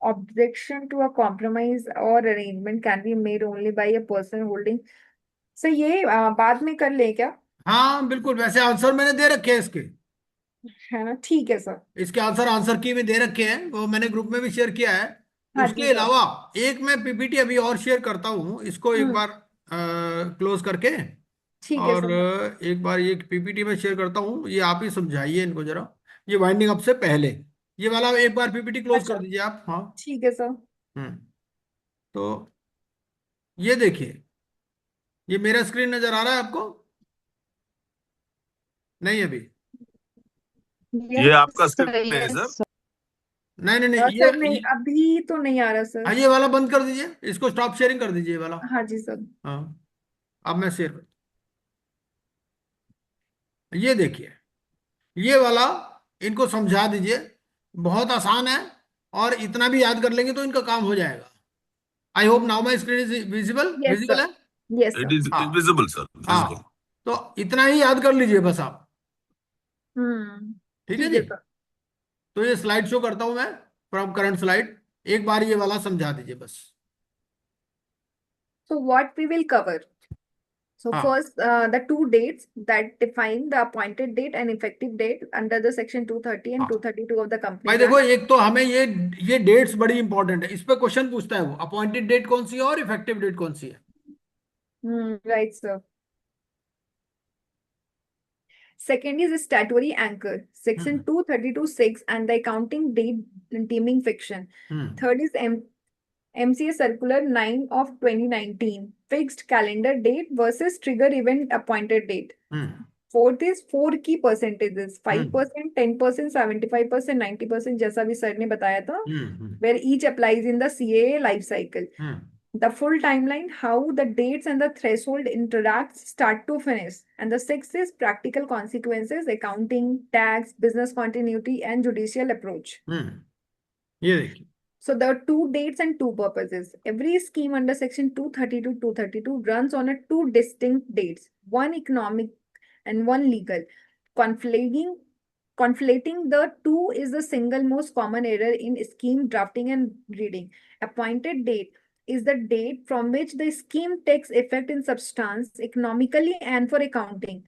Objection to a compromise or arrangement can be made only by a person holding. So ये बाद में कर ले क्या? हाँ बिल्कुल, वैसे answer मैंने दे रखे हैं इसके। है ना, ठीक है सर। इसके आंसर की में दे रखे हैं, वो मैंने ग्रुप में भी शेयर किया है। हाँ उसके जी सर। अलावा एक मैं पीपीटी अभी और शेयर करता हूँ, इसको एक बार क्लोज करके, ठीक है और सर। एक बार ये पीपीटी में शेयर करता हूँ, ये आप ही समझाइए इनको जरा, ये वाइंडिंग अप से पहले। ये वाला एक बार पीपीटी क्लोज कर अच्छा, दीजिए आप। हाँ। ठीक है सर। हम्म। तो ये देखिए, ये मेरा स्क्रीन नजर आ रहा है आपको? नहीं अभी? ये आपका यस स्क्रीन है सर? सर। नहीं नहीं नहीं, सर नहीं, अभी तो नहीं आ रहा सर। हाँ ये वाला बंद कर दीजिए, इसको स्टॉप शेयरिंग कर दीजिए ये वाला। हाँ जी सर। हाँ, अब मैं शेयर कर, ये देखिए, ये वाला इनको समझा दीजिए, बहुत आसान है, और इतना भी याद कर लेंगे तो इनका काम हो जाएगा। I hope now my screen is visible, yes visible sir. है? Yes it sir. इज हाँ। Visible sir, visible. हाँ, तो इतना ही याद कर लीजिए बस आप। ठीक है ठीक जी। है सर। तो ये स्लाइड शो करता हूं मैं, फ्रॉम करंट स्लाइड, एक बार ये वाला समझा दीजिए बस। So what we will cover? So हाँ first, the two dates that define the appointed date and effective date under the section 230 and हाँ 232 of the भाई Companies देखो, Act. एक तो हमें ये डेट्स बड़ी इंपॉर्टेंट है, इस पे क्वेश्चन पूछता है वो, अपॉइंटेड डेट कौन सी है और इफेक्टिव डेट कौन सी है। Right, sir. Second is statutory anchor, section 232(6) and the accounting date deeming fiction. Hmm Third is MCA Circular 9 of 2019, fixed calendar date versus trigger event appointed date. Hmm Fourth is 4 key percentages, हम्म 5%, 10%, 75%, 90%, जैसा भी sir ने बताया था, हम्म where each applies in the CAA life cycle. Hmm The full timeline, how the dates and the threshold interacts start to finish. And the sixth is practical consequences, accounting, tax, business continuity, and judicial approach. ये देखिए। So there are two dates and two purposes. Every scheme under section 232 runs on a two distinct dates, one economic and one legal. Conflating conflating the two is the single most common error in scheme drafting and reading. Appointed date is the date from which the scheme takes effect in substance, economically and for accounting.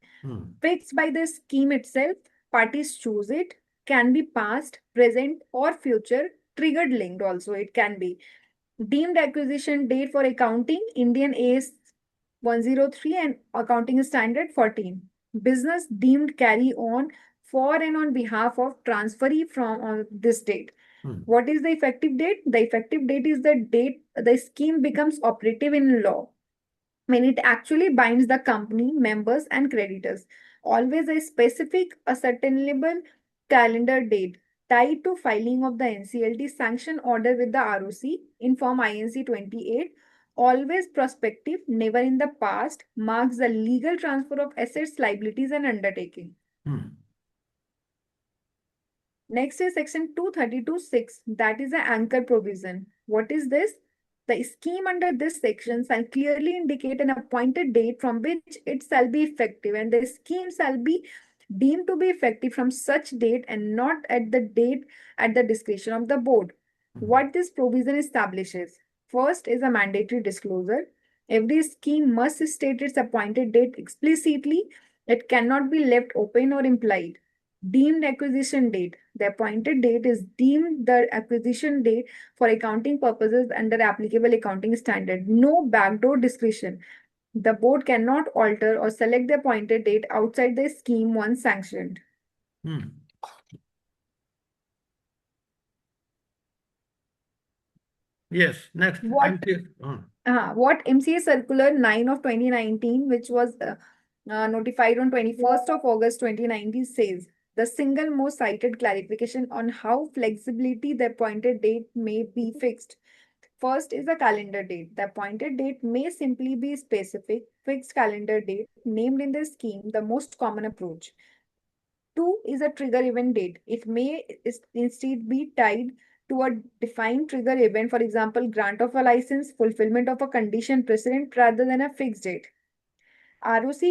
Fixed by the scheme itself, parties choose it, can be past, present, or future, triggered linked also it can be. Deemed acquisition date for accounting, Indian AS 103 and accounting standard 14. Business deemed carry on for and on behalf of transferee from on this date. What is the effective date? The effective date is the date the scheme becomes operative in law, when it actually binds the company, members, and creditors. Always a specific, ascertainable calendar date tied to filing of the NCLT sanction order with the ROC in Form INC 28. Always prospective, never in the past, marks the legal transfer of assets, liabilities, and undertaking. Next is section 232(6, that is the anchor provision. What is this? The scheme under this section shall clearly indicate an appointed date from which it shall be effective, and the scheme shall be deemed to be effective from such date and not at the date at the discretion of the board. What this provision establishes? First is a mandatory disclosure. Every scheme must state its appointed date explicitly. It cannot be left open or implied. Deemed acquisition date. The appointed date is deemed the acquisition date for accounting purposes under applicable accounting standard. No backdoor discretion. The board cannot alter or select the appointed date outside the scheme once sanctioned. Yes, next. What MCA Circular 9 of 2019, which was notified on 21st of August 2019, says the single most cited clarification on how flexibility the appointed date may be fixed. First is the calendar date. The appointed date may simply be specific fixed calendar date named in the scheme, the most common approach. Two is a trigger event date. It may instead be tied to a defined trigger event, for example, grant of a license, fulfillment of a condition precedent rather than a fixed date. ROC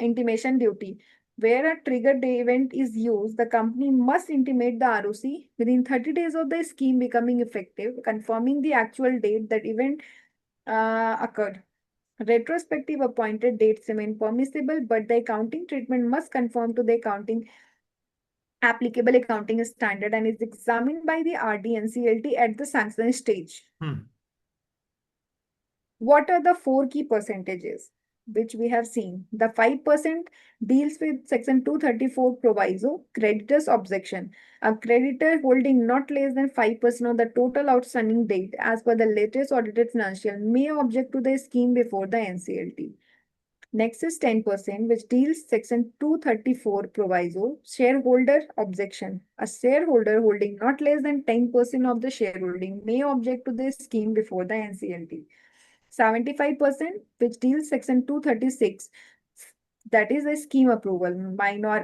intimation duty. Where a trigger day event is used, the company must intimate the ROC within 30 days of the scheme becoming effective, confirming the actual date that event occurred. Retrospective appointed dates remain permissible, but the accounting treatment must conform to the applicable accounting standard and is examined by the RD NCLT at the sanction stage. What are the four key percentages which we have seen? The 5% deals with section 234 proviso, creditor's objection. A creditor holding not less than 5% of the total outstanding debt as per the latest audited financial may object to the scheme before the NCLT. Next is 10%, which deals section 234 proviso, shareholder objection. A shareholder holding not less than 10% of the shareholding may object to the scheme before the NCLT. 75%, which deals section 236, that is a scheme approval.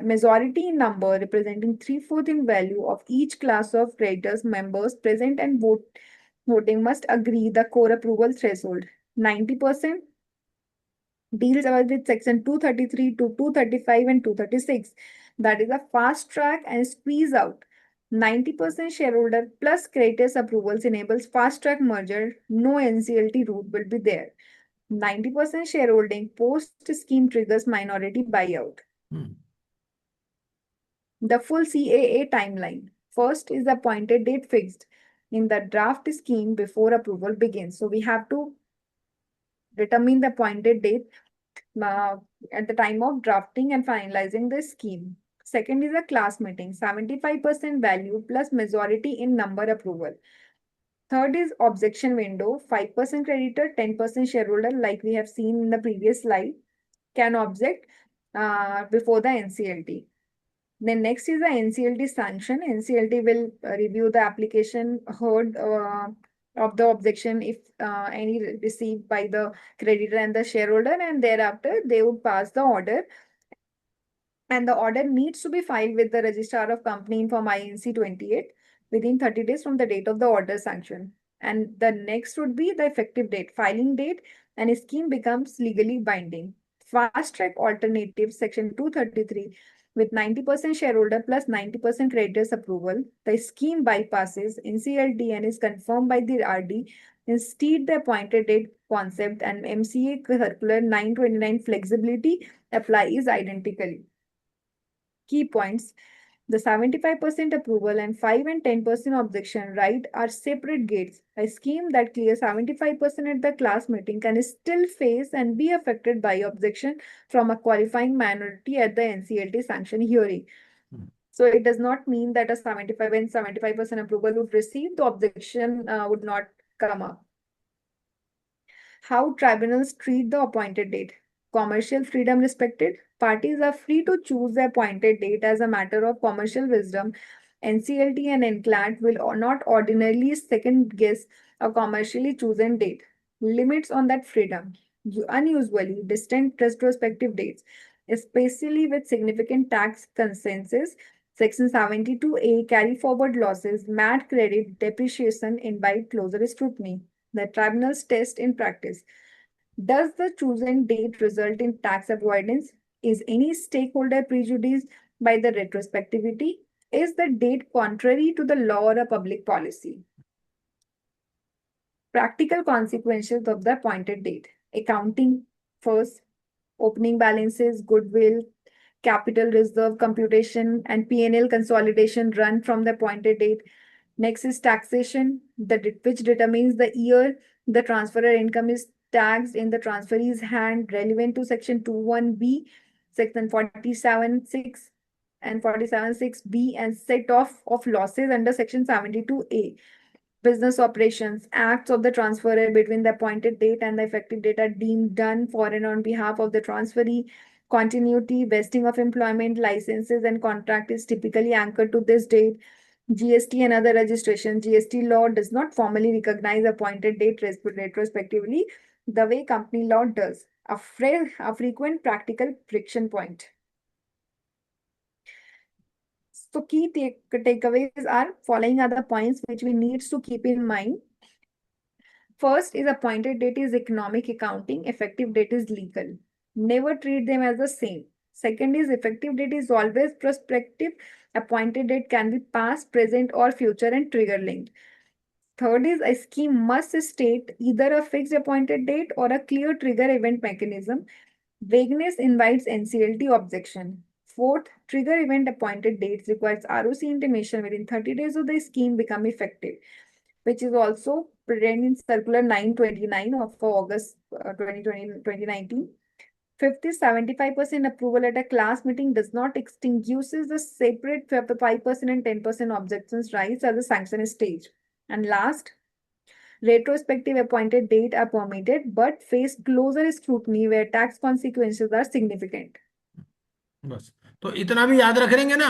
Majority in number representing 3/4 in value of each class of creditors members present and voting must agree the core approval threshold. 90% deals with section 233 to 235 and 236. That is a fast track and squeeze out. 90% shareholder plus creditors approvals enables fast track merger. No NCLT route will be there. 90% shareholding post scheme triggers minority buyout. The full CAA timeline. First is the appointed date fixed in the draft scheme before approval begins. So we have to determine the appointed date at the time of drafting and finalizing the scheme. Second is a class meeting, 75% value plus majority in number approval. Third is objection window, 5% creditor, 10% shareholder, like we have seen in the previous slide, can object before the NCLT. Then next is the NCLT sanction. NCLT will review the application heard of the objection if any received by the creditor and the shareholder, and thereafter they would pass the order. And the order needs to be filed with the registrar of company in Form INC 28. within 30 days from the date of the order sanction. And the next would be the effective date, filing date, and a scheme becomes legally binding. Fast track alternative, section 233, with 90% shareholder plus 90% creditors approval, the scheme bypasses NCLT and is confirmed by the RD. Instead, the appointed date concept and MCA Circular 929 flexibility applies identically. Key points: the 75% approval and 5 and 10% objection right are separate gates. A scheme that clears 75% at the class meeting can still face and be affected by objection from a qualifying minority at the NCLT sanction hearing. So it does not mean that a 75 and 75% approval would receive, the objection would not come up. How tribunals treat the appointed date. Commercial freedom respected. Parties are free to choose the appointed date as a matter of commercial wisdom. NCLT and NCLAT will not ordinarily second guess a commercially chosen date. Limits on that freedom. Unusually distant retrospective dates, especially with significant tax consensus. Section 72A carry forward losses, MAT credit, depreciation invite closer scrutiny. The tribunal's test in practice. Does the chosen date result in tax avoidance? Is any stakeholder prejudiced by the retrospectivity? Is the date contrary to the law or a public policy? Practical consequences of the appointed date. Accounting first, opening balances, goodwill, capital reserve computation, and P&L consolidation run from the appointed date. Next is taxation, which determines the year the transferor income is taxed in the transferee's hand, relevant to section 21B, section 47(6) and 47(6)B, and set off of losses under section 72A. Business operations, acts of the transferor between the appointed date and the effective date are deemed done for and on behalf of the transferee. Continuity, vesting of employment, licenses, and contract is typically anchored to this date. GST and other registration. GST law does not formally recognize appointed date retrospectively the way company law does. A frequent practical friction point. So key takeaways are following are the points which we need to keep in mind. First is appointed date is economic accounting, effective date is legal. Never treat them as the same. Second is effective date is always prospective. Appointed date can be past, present, or future and trigger linked. Third is a scheme must state either a fixed appointed date or a clear trigger event mechanism. Vagueness invites NCLT objection. Fourth, trigger event appointed dates requires ROC intimation within 30 days of the scheme become effective, which is also present in Circular 929 of August 2019. Fifth is 75% approval at a class meeting does not extinguishes the separate 5% and 10% objections rights at the sanction stage. And last, retrospective appointed date are permitted but face closer scrutiny where tax consequences are significant. बस तो इतना भी याद रख लेंगे ना,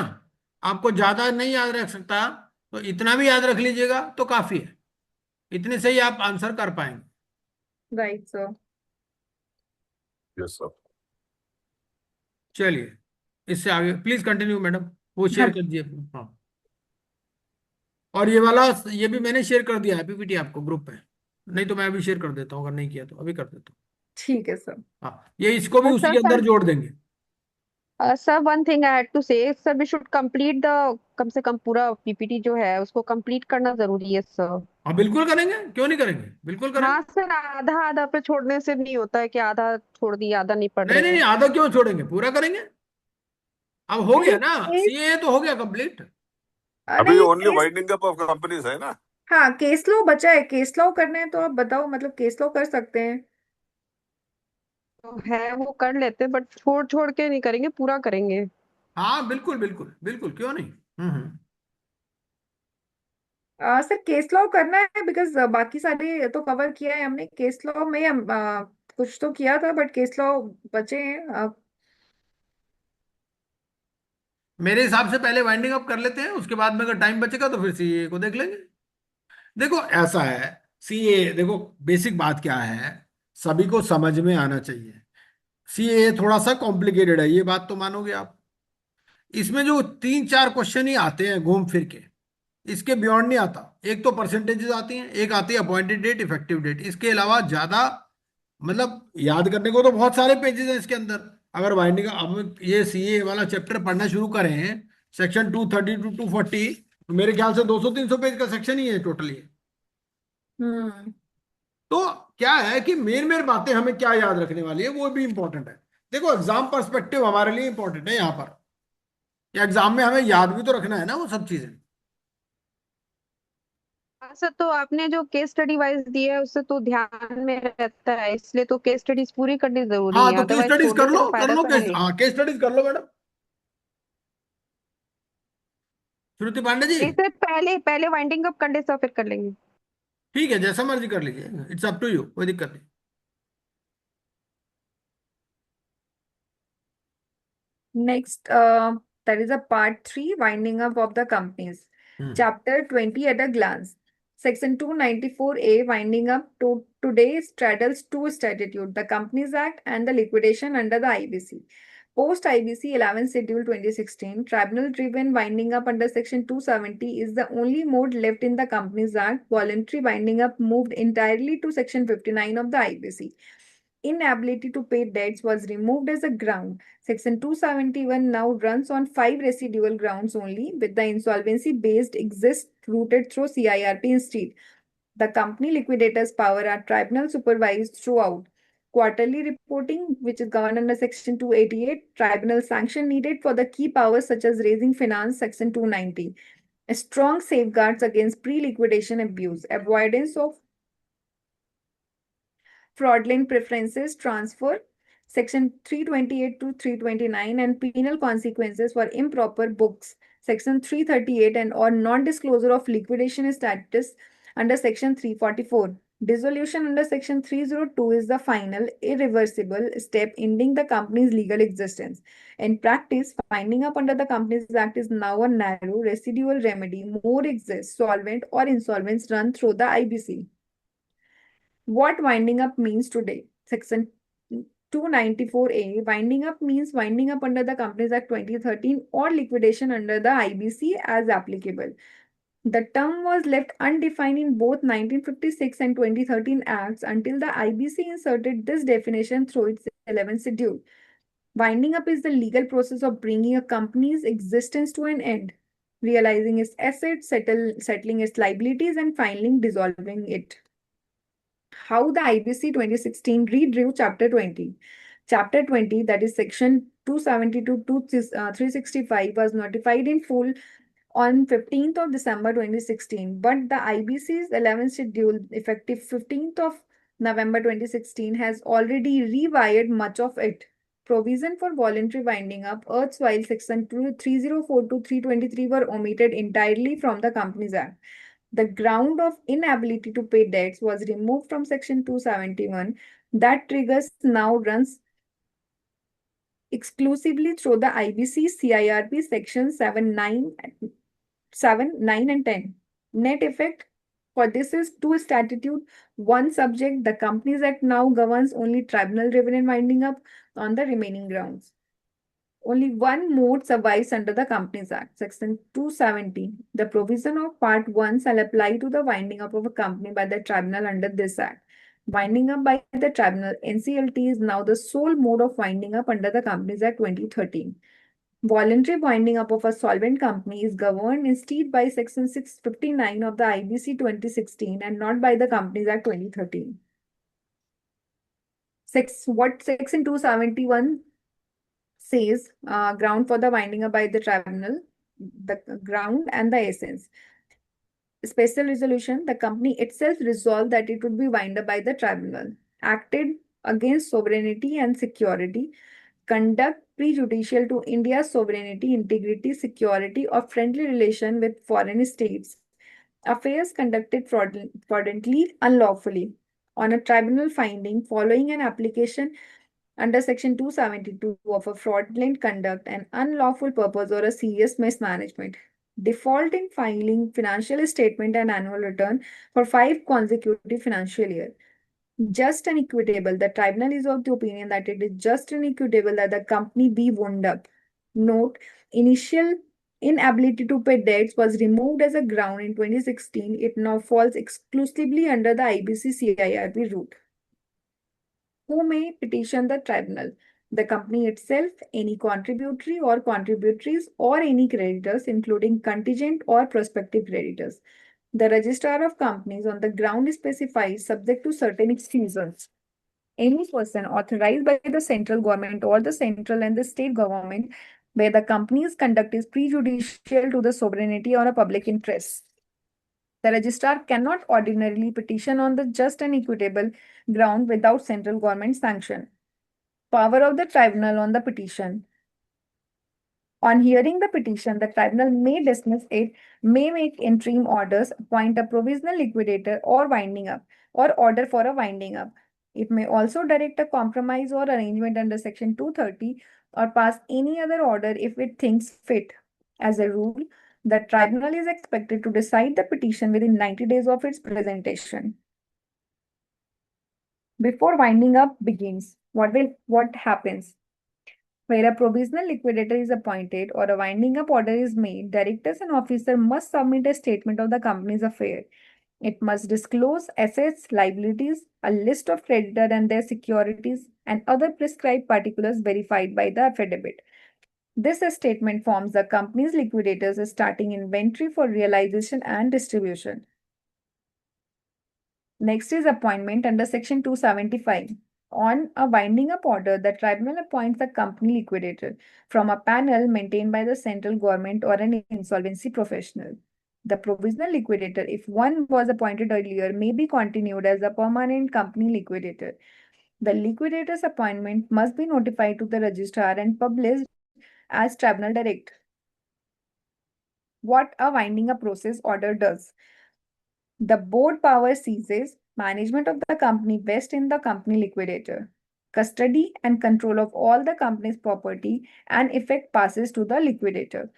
आपको ज्यादा नहीं याद रख सकता, तो इतना भी याद रख लीजिएगा तो काफी है, इतने से ही आप आंसर कर पाएंगे. Right, sir. Yes, sir. चलिए इससे आगे प्लीज कंटिन्यू मैडम, वो शेयर कर दिए. हाँ, और ये वाला ये भी मैंने शेयर कर दिया है पीपीटी आपको ग्रुप पे, नहीं तो मैं अभी शेयर कर देता हूँ, अगर नहीं किया तो अभी कर देता हूँ. ठीक है सर. हाँ, ये इसको भी उसी Sir, के अंदर जोड़ देंगे. sir, one thing I had to say, sir, we should complete the कम से कम पूरा पीपीटी जो है उसको complete करना जरूरी है सर. हाँ बिल्कुल करेंगे, क्यों नहीं करेंगे, बिल्कुल करेंगे. हाँ सर, आधा आधा पे छोड़ने से नहीं होता है कि आधा छोड़ दिया, आधा नहीं पढ़ नहीं रहे नहीं, हैं. आधा क्यों छोड़ेंगे, पूरा करेंगे. अब हो गया नहीं, ना, सीए तो हो गया कंप्लीट. अभी नहीं, only winding up of companies है ना. हाँ, केस लॉ बचा है. केस लॉ करने हैं तो आप बताओ, मतलब केस लॉ कर सकते हैं. तो है वो कर लेते हैं, बट छोड़ छोड़ के नहीं करेंगे, पूरा करेंगे. हाँ बिल्कुल बिल्कुल बिल्कुल, क्यों नहीं. सर केस लॉ करना है बिकॉज बाकी सारे तो कवर किया है हमने. केस लॉ में हम कुछ तो किया था बट केस लॉ बचे हैं. मेरे हिसाब से पहले वाइंडिंग अप कर लेते हैं, उसके बाद में अगर टाइम बचेगा तो फिर सीए को देख लेंगे. देखो ऐसा है, सीए देखो बेसिक बात क्या है, सभी को समझ में आना चाहिए. सीए थोड़ा सा कॉम्प्लिकेटेड है, ये बात तो मानोगे आप. इसमें जो तीन चार क्वेश्चन ही आते हैं घूम फिर के, इसके बियॉन्ड नहीं आता। एक तो परसेंटेजेस आती हैं, एक आती है अपॉइंटेड डेट, इफेक्टिव डेट। इसके अलावा ज्यादा मतलब याद करने को तो बहुत सारे पेजेस हैं इसके अंदर। अगर वाइंडिंग अब ये सीए वाला चैप्टर पढ़ना शुरू करें, सेक्शन 230 टू 240, तो मेरे ख्याल से 200-300 पेज का सेक्शन ही है टोटली। हम्म। तो क्या है कि मेन मेन बातें हमें क्या याद रखने वाली है वो भी इंपॉर्टेंट है। देखो एग्जाम पर्सपेक्टिव हमारे लिए इंपॉर्टेंट है यहाँ पर, या एग्जाम में हमें याद भी तो रखना है ना वो सब चीजें। सर तो आपने जो केस स्टडी वाइज दिया है उससे तो ध्यान में रहता है, इसलिए तो केस स्टडीज पूरी करनी जरूरी हाँ है, तो केस अदरवाइज स्टडीज छोड़ने से तो कर फायदा लो तो है केस, नहीं। हाँ केस स्टडीज कर लो मैडम श्रुति पांडे जी। नहीं सर, पहले पहले वाइंडिंग अप कर ले सर, फिर कर लेंगे। ठीक है, जैसा मर्जी कर लीजिए, इट्स अप टू यू, कोई दिक्कत नहीं। Next, that is a part 3, winding up of the companies. Hmm. Chapter 20 at a glance. Section 294A, winding up to today straddles two statutes, the Companies Act and the liquidation under the IBC. Post IBC 11 Schedule 2016, tribunal driven winding up under Section 270 is the only mode left in the Companies Act. Voluntary winding up moved entirely to Section 59 of the IBC. Inability to pay debts was removed as a ground. Section 271 now runs on 5 residual grounds only, with the insolvency based exist routed through CIRP instead. The company liquidators' power are tribunal supervised throughout. Quarterly reporting, which is governed under Section 288, tribunal sanction needed for the key powers such as raising finance, Section 290. Strong safeguards against pre liquidation abuse, avoidance of fraudulent preferences transfer, Section 328 to 329, and penal consequences for improper books, Section 338, and or non-disclosure of liquidation status under Section 344. Dissolution under Section 302 is the final, irreversible step ending the company's legal existence. In practice, winding up under the Companies Act is now a narrow residual remedy. More exists, solvent or insolvents run through the IBC. What winding up means today. Section 294A, winding up means winding up under the Companies Act 2013 or liquidation under the IBC as applicable. The term was left undefined in both 1956 and 2013 acts until the IBC inserted this definition through its 11th schedule. Winding up is the legal process of bringing a company's existence to an end, realizing its assets, settling its liabilities, and finally dissolving it. How the IBC 2016 redrew Chapter 20. Chapter 20, that is Section 272 to 365, was notified in full on 15th of December 2016, but the IBC's 11th schedule, effective 15th of November 2016, has already rewired much of it. Provision for voluntary winding up, erstwhile Section 304 to 323 were omitted entirely from the Companies Act. The ground of inability to pay debts was removed from Section 271. That triggers now runs exclusively through the IBC CIRP Section 7, 9, 9 and 10. Net effect for this is two statute, one subject. The Companies Act now governs only tribunal driven winding up on the remaining grounds. Only one mode survives under the Companies Act, Section 270. The provision of Part 1 shall apply to the winding up of a company by the tribunal under this Act. Winding up by the tribunal, NCLT is now the sole mode of winding up under the Companies Act 2013. Voluntary winding up of a solvent company is governed instead by Section 659 of the IBC 2016 and not by the Companies Act 2013. What Section 271 says, ground for the winding up by the tribunal, the ground and the essence. Special resolution, the company itself resolved that it would be wind up by the tribunal. Acted against sovereignty and security. Conduct prejudicial to India's sovereignty, integrity, security, or friendly relation with foreign states. Affairs conducted fraudulently, unlawfully. On a tribunal finding following an application under Section 272 of a fraudulent conduct, an unlawful purpose, or a serious mismanagement. Default in filing financial statement and annual return for 5 consecutive financial years. Just and equitable. The tribunal is of the opinion that it is just and equitable that the company be wound up. Note, initial inability to pay debts was removed as a ground in 2016, it now falls exclusively under the IBC CIRP route. Who may petition the tribunal? The company itself, any contributory or contributories, or any creditors, including contingent or prospective creditors. The registrar of companies on the ground specifies, subject to certain exclusions. Any person authorized by the central government or the central and the state government where the company's conduct is prejudicial to the sovereignty or a public interest. The registrar cannot ordinarily petition on the just and equitable ground without central government sanction. Power of the tribunal on the petition. On hearing the petition, the tribunal may dismiss it, may make interim orders, appoint a provisional liquidator or winding up, or order for a winding up. It may also direct a compromise or arrangement under Section 230 or pass any other order if it thinks fit. As a rule, the tribunal is expected to decide the petition within 90 days of its presentation. Before winding up begins, what happens? Where a provisional liquidator is appointed or a winding up order is made, directors and officers must submit a statement of the company's affair. It must disclose assets, liabilities, a list of creditors and their securities, and other prescribed particulars verified by the affidavit. This statement forms the company's liquidators' starting inventory for realization and distribution. Next is appointment under Section 275. On a winding up order, the tribunal appoints a company liquidator from a panel maintained by the central government or an insolvency professional. The provisional liquidator, if one was appointed earlier, may be continued as a permanent company liquidator. The liquidator's appointment must be notified to the registrar and published as tribunal direct. What a winding up process order does. The board power ceases. Management of the company vests in the company liquidator. Custody and control of all the company's property and effect passes to the liquidator.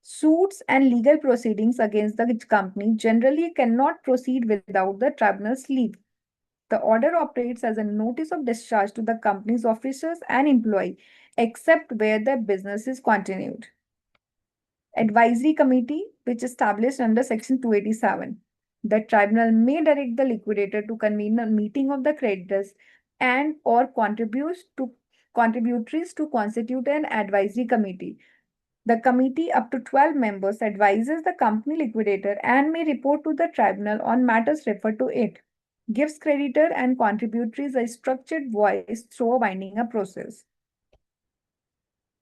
Suits and legal proceedings against the company generally cannot proceed without the tribunal's leave. The order operates as a notice of discharge to the company's officers and employee, except where the business is continued. Advisory committee, which is established under Section 287. The tribunal may direct the liquidator to convene a meeting of the creditors and or contributories to constitute an advisory committee. The committee, up to 12 members, advises the company liquidator and may report to the tribunal on matters referred to it, gives creditor and contributories a structured voice through a winding up process.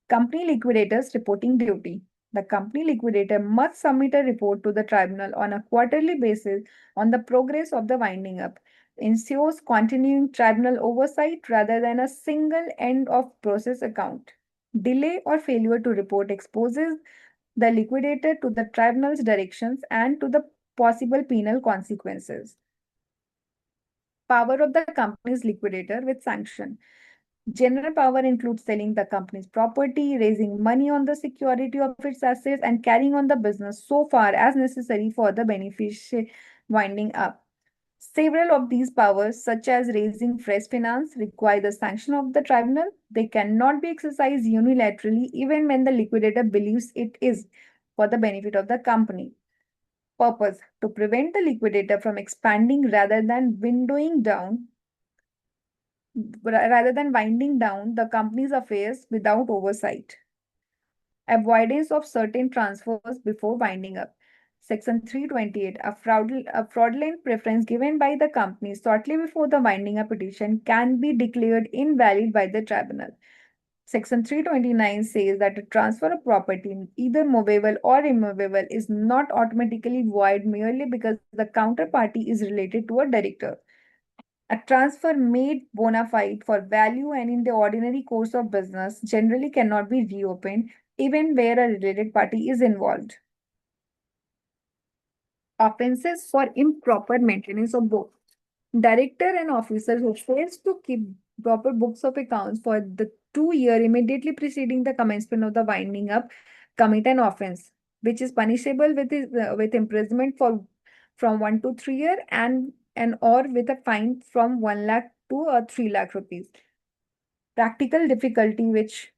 Company liquidators reporting duty. The company liquidator must submit a report to the tribunal on a quarterly basis on the progress of the winding up. Ensures continuing tribunal oversight rather than a single end of process account. Delay or failure to report exposes the liquidator to the tribunal's directions and to the possible penal consequences. Power of the company's liquidator with sanction. General power includes selling the company's property, raising money on the security of its assets, and carrying on the business so far as necessary for the beneficial winding up. Several of these powers, such as raising fresh finance, require the sanction of the tribunal. They cannot be exercised unilaterally, even when the liquidator believes it is for the benefit of the company. Purpose: to prevent the liquidator from expanding rather than winding down the company's affairs without oversight. Avoidance of certain transfers before winding up. Section 328, a fraudulent preference given by the company shortly before the winding up petition can be declared invalid by the tribunal. Section 329 says that a transfer of property, either movable or immovable, is not automatically void merely because the counterparty is related to a director. A transfer made bona fide for value and in the ordinary course of business generally cannot be reopened, even where a related party is involved. Offenses for improper maintenance of books. Director and officer who fails to keep proper books of accounts for the 2 year immediately preceding the commencement of the winding up commit an offense, which is punishable with imprisonment from 1 to 3 years and or with a fine from 1 lakh to 3 lakh rupees. Practical difficulty which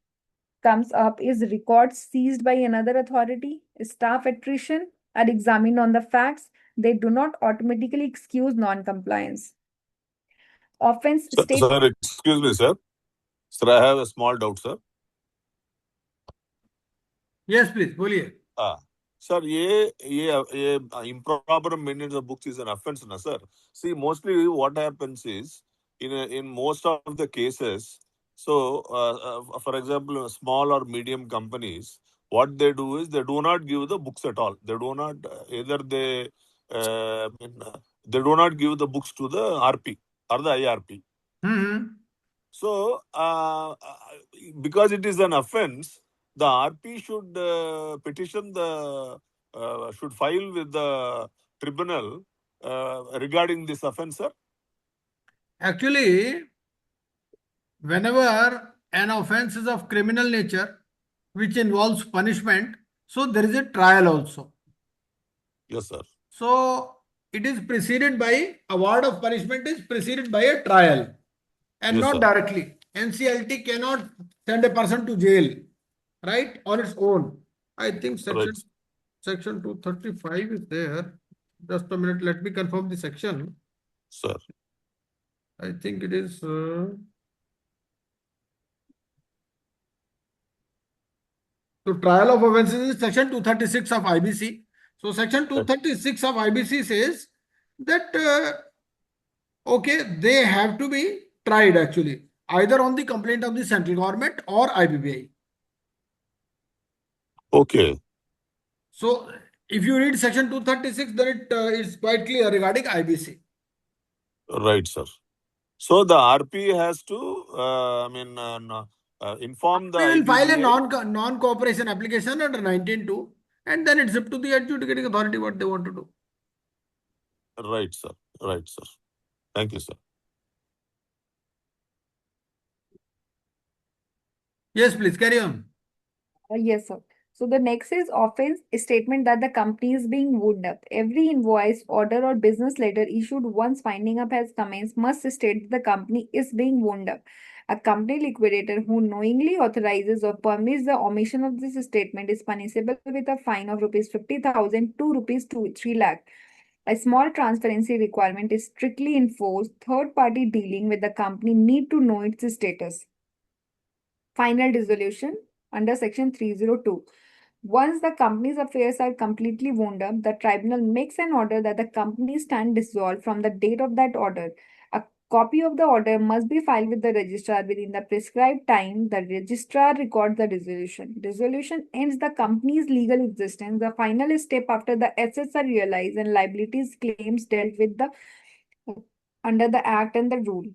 comes up is records seized by another authority, staff attrition are examined on the facts. They do not automatically excuse non-compliance. Offense state. Sir, excuse me, sir. Sir, I have a small doubt, sir. Yes, please, बोलिए. Sir, ये improper maintenance of books is an offense, na sir. See, mostly what happens is in most of the cases. So, for example, small or medium companies, what they do is they do not give the books at all. They do not either they do not give the books to the RP or the IRP. So, because it is an offense, the RP should petition should file with the tribunal regarding this offense, sir. Actually, whenever an offense is of criminal nature, which involves punishment, so there is a trial also. Yes, sir. So it is preceded by award of punishment is preceded by a trial and Yes, not sir. directly. NCLT cannot send a person to jail, right, on its own. I think section 235 is there. Just a minute, let me confirm the section. Sir. I think it is. So trial of offences is section 236 of IBC. So section 236 of IBC says that okay, they have to be tried actually either on the complaint of the central government or IBBI. Okay. So if you read section 236, then it is quite clear regarding IBC. Right, sir. So the RP has to, inform the We will file a IBBI. non-cooperation application under 19.2 and then it's up to the adjudicating authority what they want to do. Right, sir. Right, sir. Thank you, sir. Yes, please carry on. Yes, sir. So the next is offense, a statement that the company is being wound up. Every invoice, order, or business letter issued once winding up has commenced must state that the company is being wound up. A company liquidator who knowingly authorizes or permits the omission of this statement is punishable with a fine of rupees 50,000 to rupees 3 lakh. A small transparency requirement is strictly enforced. Third party dealing with the company need to know its status. Final dissolution under section 302. Once the company's affairs are completely wound up, the tribunal makes an order that the company stand dissolved from the date of that order. A copy of the order must be filed with the registrar within the prescribed time. The registrar records the dissolution. Dissolution ends the company's legal existence. The final step after the assets are realized and liabilities claims dealt with under the act and the rule.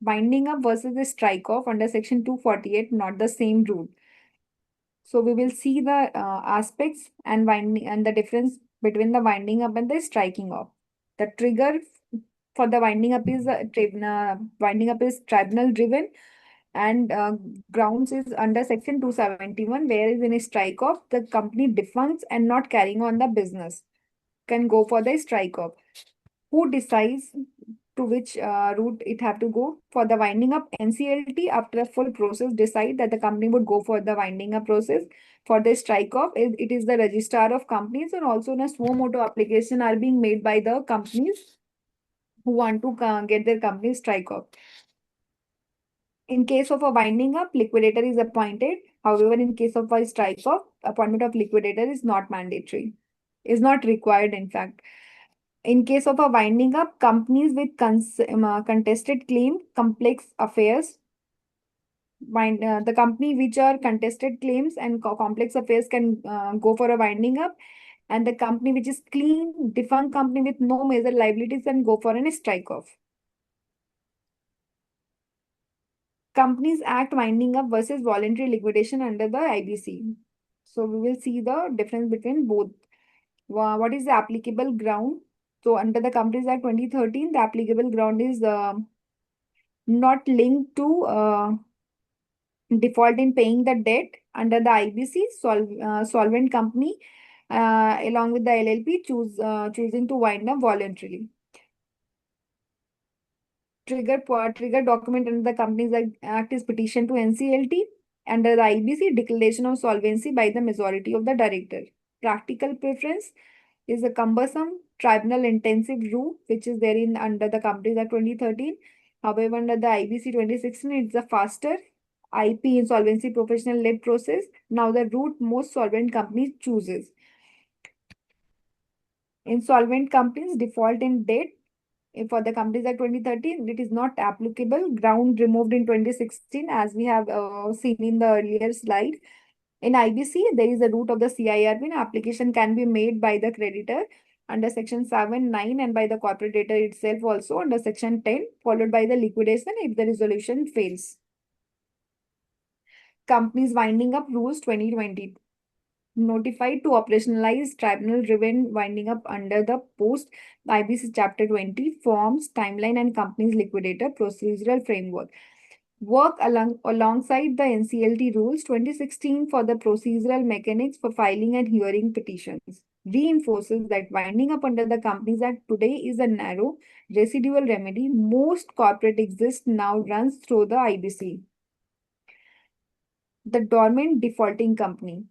Winding up versus the strike off under section 248, not the same rule. So we will see the aspects and winding and the difference between the winding up and the striking off. The trigger for the winding up is tribunal driven, and grounds is under section 271, whereas in a strike off the company defunct and not carrying on the business can go for the strike off. Who decides to which route it have to go? For the winding up, NCLT after a full process decide that the company would go for the winding up process. For the strike off, it is the registrar of companies, and also a suo motu application are being made by the companies who want to get their company strike off. In case of a winding up, liquidator is appointed. However, in case of a strike off, appointment of liquidator is not mandatory, is not required in fact. In case of a winding up, companies with contested claim, complex affairs, the company which are contested claims and complex affairs can go for a winding up, and the company which is clean, defunct company with no major liabilities can go for an strike off. Companies Act winding up versus voluntary liquidation under the IBC. So we will see the difference between both. What is the applicable ground? So under the Companies Act 2013, the applicable ground is not linked to default in paying the debt. Under the IBC, solvent company along with the LLP choosing to wind up voluntarily. Trigger document under the Companies Act is petition to NCLT. Under the IBC, declaration of solvency by the majority of the director. Practical preference is a cumbersome tribunal intensive route which is there in under the Companies Act 2013. However, under the IBC 2016, it's a faster IP insolvency professional led process. Now the route most solvent companies chooses. Insolvent companies default in debt. For the Companies Act 2013, it is not applicable. Ground removed in 2016, as we have seen in the earlier slide. In IBC, there is a route of the CIRP. An application can be made by the creditor under section 7, 9 and by the corporate debtor itself also under section 10, followed by the liquidation if the resolution fails. Companies winding up rules 2020. Notified to operationalize tribunal-driven winding up under the post IBC Chapter 20 forms, timeline and companies liquidator procedural framework. Work alongside the NCLT rules 2016 for the procedural mechanics for filing and hearing petitions. Reinforces that winding up under the Companies Act today is a narrow residual remedy. Most corporate exist now runs through the IBC. The dormant defaulting company.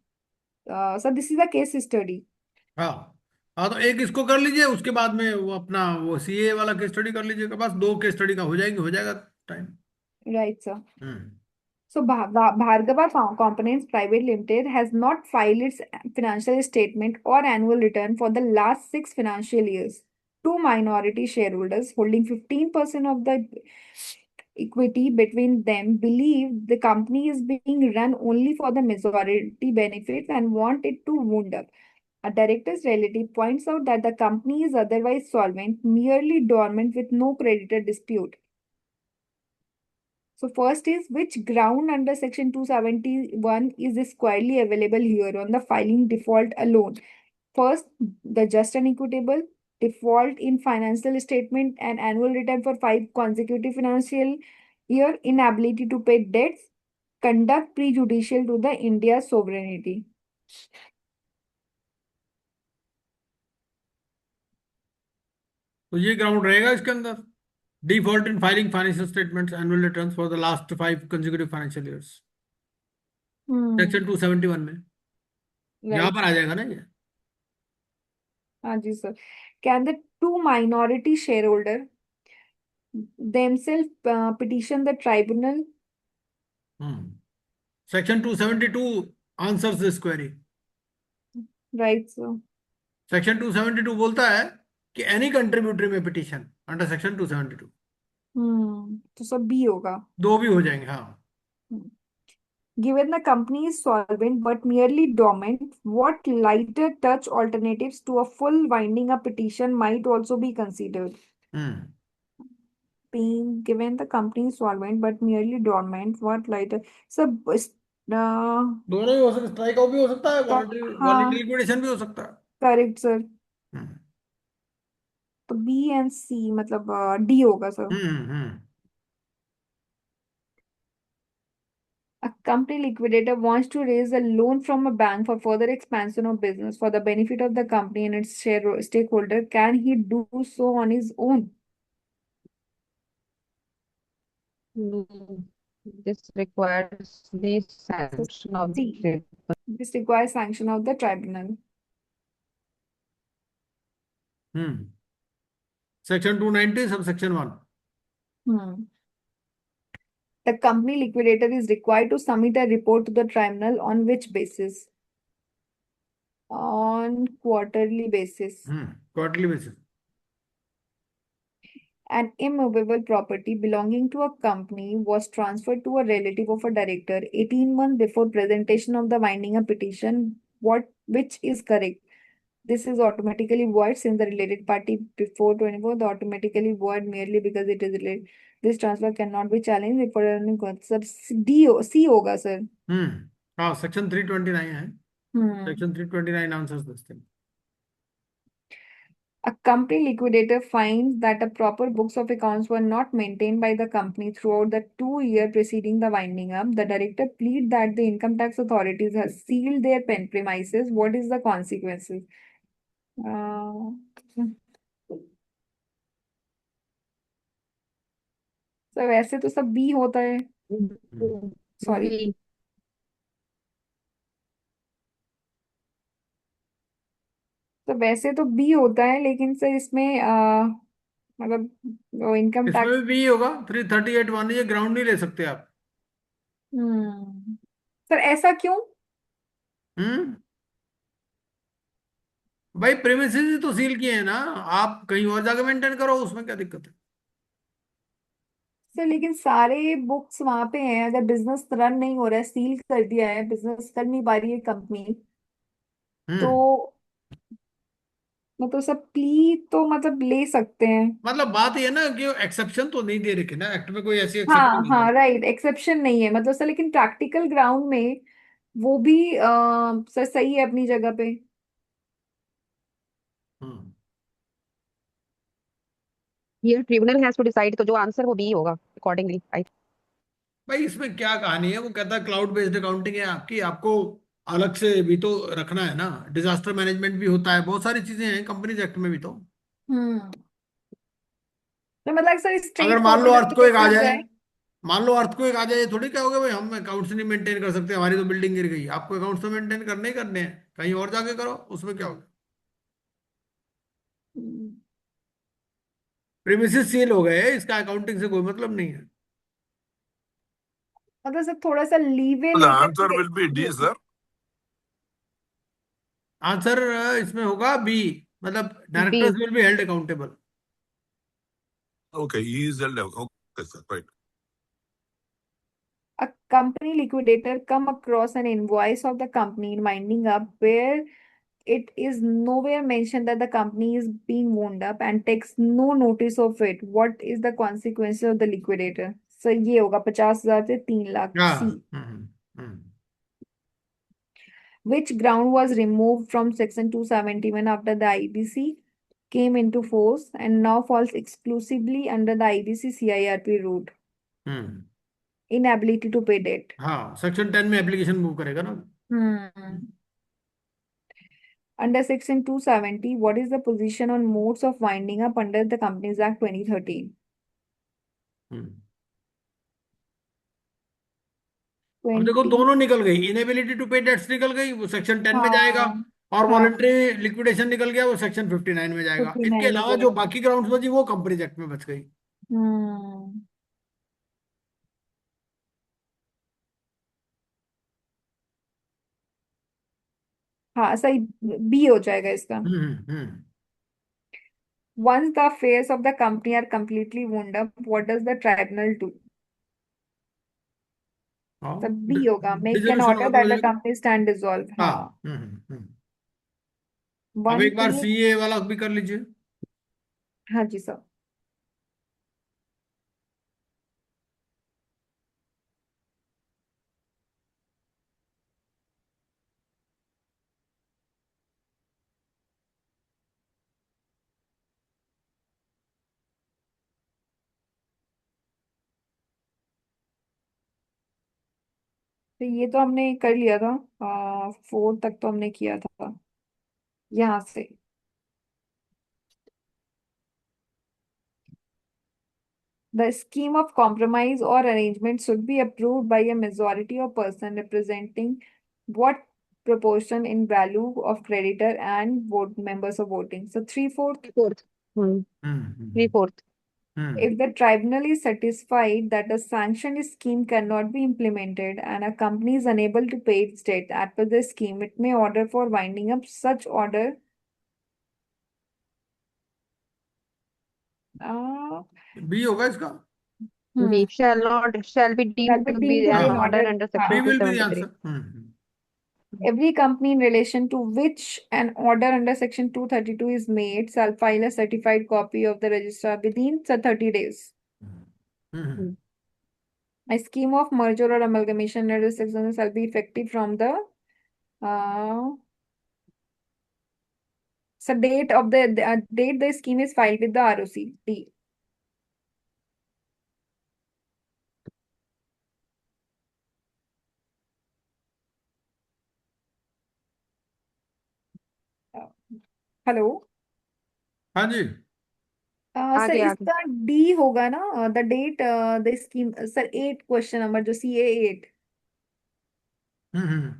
So this is a case study. हाँ हाँ, तो एक इसको कर लीजिए, उसके बाद में वो अपना वो सीए वाला केस स्टडी कर लीजिएगा, बस 2 केस स्टडी का हो जाएगा time. Right, sir. Hmm So Bhargava Components Private Limited has not filed its financial statement or annual return for the last 6 financial years. Two minority shareholders holding 15% of the equity between them believe the company is being run only for the majority benefits and want it to wound up. A director's relative points out that the company is otherwise solvent, merely dormant with no creditor dispute. So first is which ground under section 271 is squarely available here on the filing default alone. First, the just and equitable default in financial statement and annual return for 5 consecutive financial year, inability to pay debts, conduct prejudicial to the India's sovereignty. तो ये ground रहेगा इसके अंदर, default in filing financial statements annual returns for the last 5 consecutive financial years, section 271 में यहाँ Right. पर आ जाएगा ना ये। हाँ जी sir. Can the two minority shareholder themselves petition the tribunal? Section 272 answers this query. Right, sir. Section 272 बोलता है कि एनी कंट्रीब्यूटरी में पिटीशन अंडर सेक्शन 272, तो सब बी होगा. 2 भी हो जाएंगे। हाँ, Given the company is solvent but merely dormant, what lighter touch alternatives to a full winding up petition might also be considered? Being given the company is solvent but merely dormant, what lighter? So, दोनों ही हो सकता है, strike out भी हो सकता है, voluntary हाँ, liquidation भी हो सकता है। Correct sir. हम्म तो बी एंड सी मतलब डी होगा sir. Hmm A company liquidator wants to raise a loan from a bank for further expansion of business for the benefit of the company and its stakeholder. Can he do so on his own? No, this requires the So sanction of the C. This requires sanction of the tribunal. Section 290 sub section 1। Hmm. The company liquidator is required to submit a report to the tribunal on which basis? On quarterly basis. Quarterly basis. An immovable property belonging to a company was transferred to a relative of a director 18 months before presentation of the winding up petition. Which is correct? This is automatically void since the related party before 24, the automatically void merely because it is related. This transfer cannot be challenged if sir C होगा sir. हाँ, section 329 है, section 329 answers this thing. A company liquidator finds that the proper books of accounts were not maintained by the company throughout the 2 years preceding the winding up. The director plead that the income tax authorities have sealed their premises. What is the consequences? So वैसे तो सब B होता है. Sorry. तो वैसे तो B होता है, लेकिन सर इसमें मतलब इनकम इसमें टैक्स। भी बी होगा। 338 मान लीजिए, ग्राउंड नहीं ले सकते आप। सर ऐसा क्यों? हम्म। भाई प्रेमिसेस ही तो सील किए हैं ना, आप कहीं और जाके मेंटेन करो, उसमें क्या दिक्कत है? सर लेकिन सारे बुक्स वहां पे हैं, अगर बिजनेस रन नहीं हो रहा है, सील कर दिया है, बिजनेस कर नहीं पा रही है कंपनी, तो हम्म। मतलब सब प्ली तो मतलब ले सकते हैं। मतलब बात ये है ना कि एक्सेप्शन तो नहीं दे रखे ना, एक्ट में कोई ऐसी एक्सेप्शन हाँ नहीं हाँ है। राइट, एक्सेप्शन नहीं है मतलब सर, लेकिन प्रैक्टिकल ग्राउंड में वो भी सर सही है अपनी जगह पे। Hmm. Here tribunal has to decide, तो जो आंसर वो बी होगा अकॉर्डिंगली आई। भाई इसमें क्या कहानी है, वो कहता है क्लाउड बेस्ड अकाउंटिंग है आपकी, आपको अलग से भी तो रखना है ना, डिजास्टर मैनेजमेंट भी होता है, बहुत सारी चीजें हैं कंपनीज एक्ट में भी तो। हम्म। तो मतलब सर अगर स्ट्रेट मान लो फॉरवर्ड अगर अर्थक्वेक आ देखा जाए, जाए। मान लो अर्थक्वेक आ जाए, ये थोड़ी क्या होगा भाई हम अकाउंट्स नहीं मेंटेन कर सकते, हमारी तो बिल्डिंग गिर गई, आपको अकाउंट्स तो मेंटेन करने ही करने हैं, कहीं और जाके करो, उसमें क्या होगा? हम्म, प्रीमिसेस सील हो गए, इसका अकाउंटिंग से कोई मतलब नहीं है। मतलब सर थोड़ा सा लीवे The लेकर answer के will be D, sir. Answer इसमें होगा बी, मतलब B. Directors will be held accountable. Okay, he is held. Okay, sir. Right. a company liquidator come across an invoice of the company in winding up where it is nowhere mentioned that the company is being wound up and takes no notice of it. What is the consequence of the liquidator? So ये होगा 50,000 से 3 लाख, सी। हाँ। हम्म। Which ground was removed from section 271 after the IBC came into force and now falls exclusively under the IBC CIRP route? Hmm. Inability to pay debt. हाँ, section 10 में application move करेगा ना। Hmm. Under Section 270, what is the position on modes of winding up under the Companies Act 2013? हम्म। अब देखो 20, दोनों निकल गई, inability to पे डेट्स निकल गई, वो सेक्शन 10 में जाएगा, हाँ और हाँ, वॉलंटरी लिक्विडेशन निकल गया, वो सेक्शन 59 में जाएगा। इनके 59 में अलावा जो जाएगा। बाकी ग्राउंड्स बची वो कंपनीज एक्ट में बच गई। हम्म। हाँ सही, बी हो जाएगा इसका। हम्म। Once the affairs of the company are completely wound up, what does the tribunal do? हाँ, तब बी होगा, make an dissolution order order हो that the जाएगा। company stand dissolved। हाँ। हाँ। हम्म। अब वन एक बार टू सीए वाला भी कर लीजिए। हाँ जी सर। तो ये तो हमने कर लिया था, 4 तक तो हमने किया था यहाँ से। The scheme of compromise or arrangement should be approved by a majority of person representing what proportion in value of creditor and vote members of voting. So 3/4. Fourth. Hmm. Three hmm. Fourth. Hmm. If the tribunal is satisfied that a sanctioned scheme cannot be implemented and a company is unable to pay its debt as per the scheme, it may order for winding up such order. Uh, B होगा इसका। B, hmm, shall be shall deemed be to be deemed to हाँ be an an हाँ, order order. under B section हाँ. Will be the 273। Answer. Every company in relation to which an order under Section 232 is made shall file a certified copy of the registrar within 30 days. Hmm. A scheme of merger or amalgamation under this section shall be effective from the uh, so date of the date the scheme is filed with the ROC. D. Hello. हाँ जी। Sir आगे आगे। इसका D होगा ना, the date the scheme. Sir 8 question number जो CA 8। हम्म।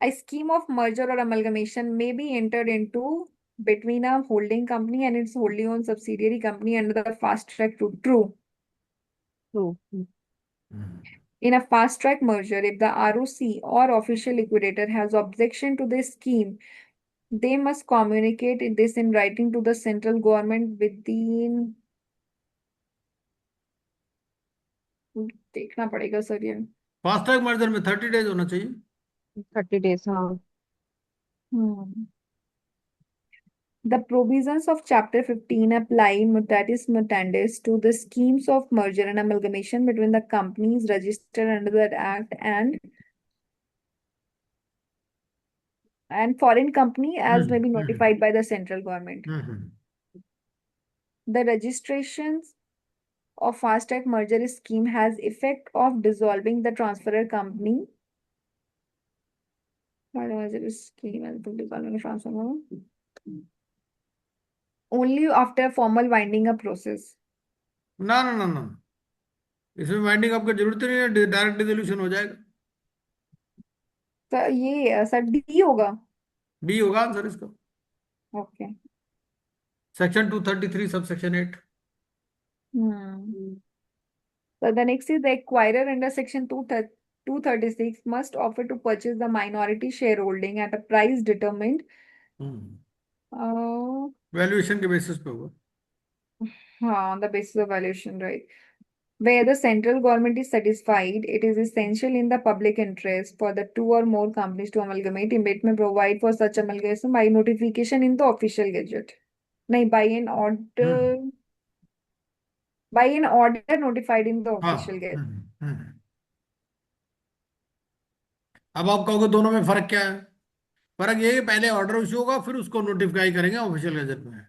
A scheme of merger or amalgamation may be entered into between a holding company and its wholly owned subsidiary company under the fast track route. True. True. In a fast track merger, if the ROC or official liquidator has objection to the scheme, they must communicate this in writing to the central government within, देखना पड़ेगा sir ये. Fast track merger में 30 days होना चाहिए. 30 days, हाँ. The provisions of Chapter 15 apply mutatis mutandis to the schemes of merger and amalgamation between the companies registered under that Act and foreign company as may be notified by the central government. The registrations of fast track merger scheme has effect of dissolving the transferor company. Scheme only after formal winding up process. ना ना ना ना, इसमें winding up की जरूरत ही नहीं है, direct dissolution हो जाएगा. तो ये सर डी होगा. डी होगा आंसर इसका. Okay. Section 233 sub section 8. So the next is the acquirer under section 236 must offer to purchase the minority shareholding at a price determined valuation के बेसिस पे होगा. on the basis of valuation, right? Where the central government is satisfied, it is essential in the public interest for the two or more companies to amalgamate. It may provide for such amalgamation by notification in the official gazette. No, by an order. By an order notified in the official gazette. अब आप कहोगे दोनों में फर्क क्या है? फर्क ये है कि पहले ऑर्डर इशू होगा, फिर उसको नोटिफाई करेंगे ऑफिशियल गजट में.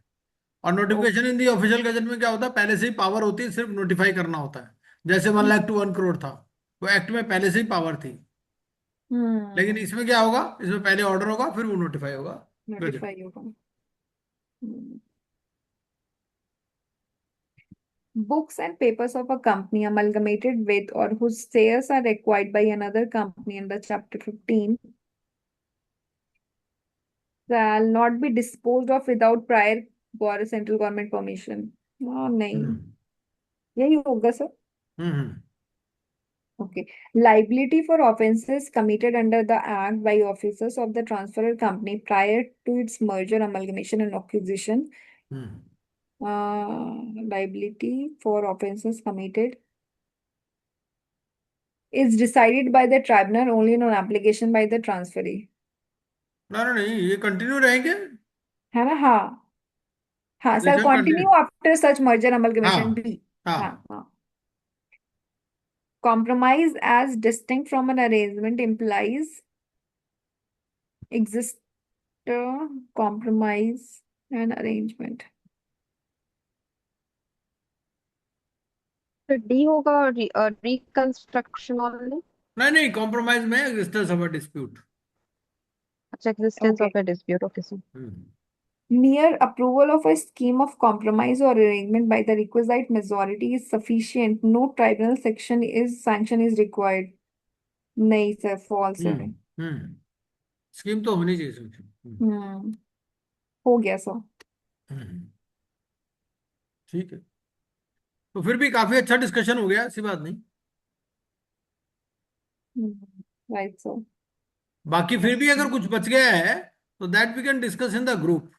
और notification in the official gazette में क्या होता है, पहले से ही पावर होती है, सिर्फ नोटिफाई करना होता है. जैसे 1 लाख to 1 करोड़ था, वो एक्ट में पहले से ही पावर थी. लेकिन इसमें क्या होगा, इसमें पहले ऑर्डर होगा, फिर वो नोटिफाई होगा गजट. Notify होगा. Books and papers of a company amalgamated with or whose shares are acquired by another company under Chapter 15 shall not be disposed of without prior central government permission. हाँ नहीं, यही होगा sir. Okay. Liability for offences committed under the Act by officers of the transferor company prior to its merger, amalgamation, and acquisition. Liability for offences committed is decided by the tribunal only on application by the transferee. ना ना नहीं, ये continue रहेंगे. है ना. हाँ हाँ They sir, shall continue continue. after such merger amalgamation. हाँ B. हाँ. हाँ हाँ. Compromise as distinct from an arrangement implies exist compromise and arrangement. तो डी होगा, रिकंस्ट्रक्शन ओनली. नहीं नहीं, कॉम्प्रोमाइज में एग्जिस्टेंस ऑफ अ डिस्प्यूट. अच्छा, existence Okay. Of a dispute. Okay sir. Mere approval of a scheme of compromise or arrangement by the requisite majority is sufficient. No tribunal sanction is required. नहीं sir, false है. Scheme तो होनी चाहिए इसमें. हो गया sir. ठीक है, तो फिर भी काफी अच्छा डिस्कशन हो गया, ऐसी बात नहीं. Right sir. बाकी फिर भी अगर कुछ बच गया है तो that we can discuss in the group.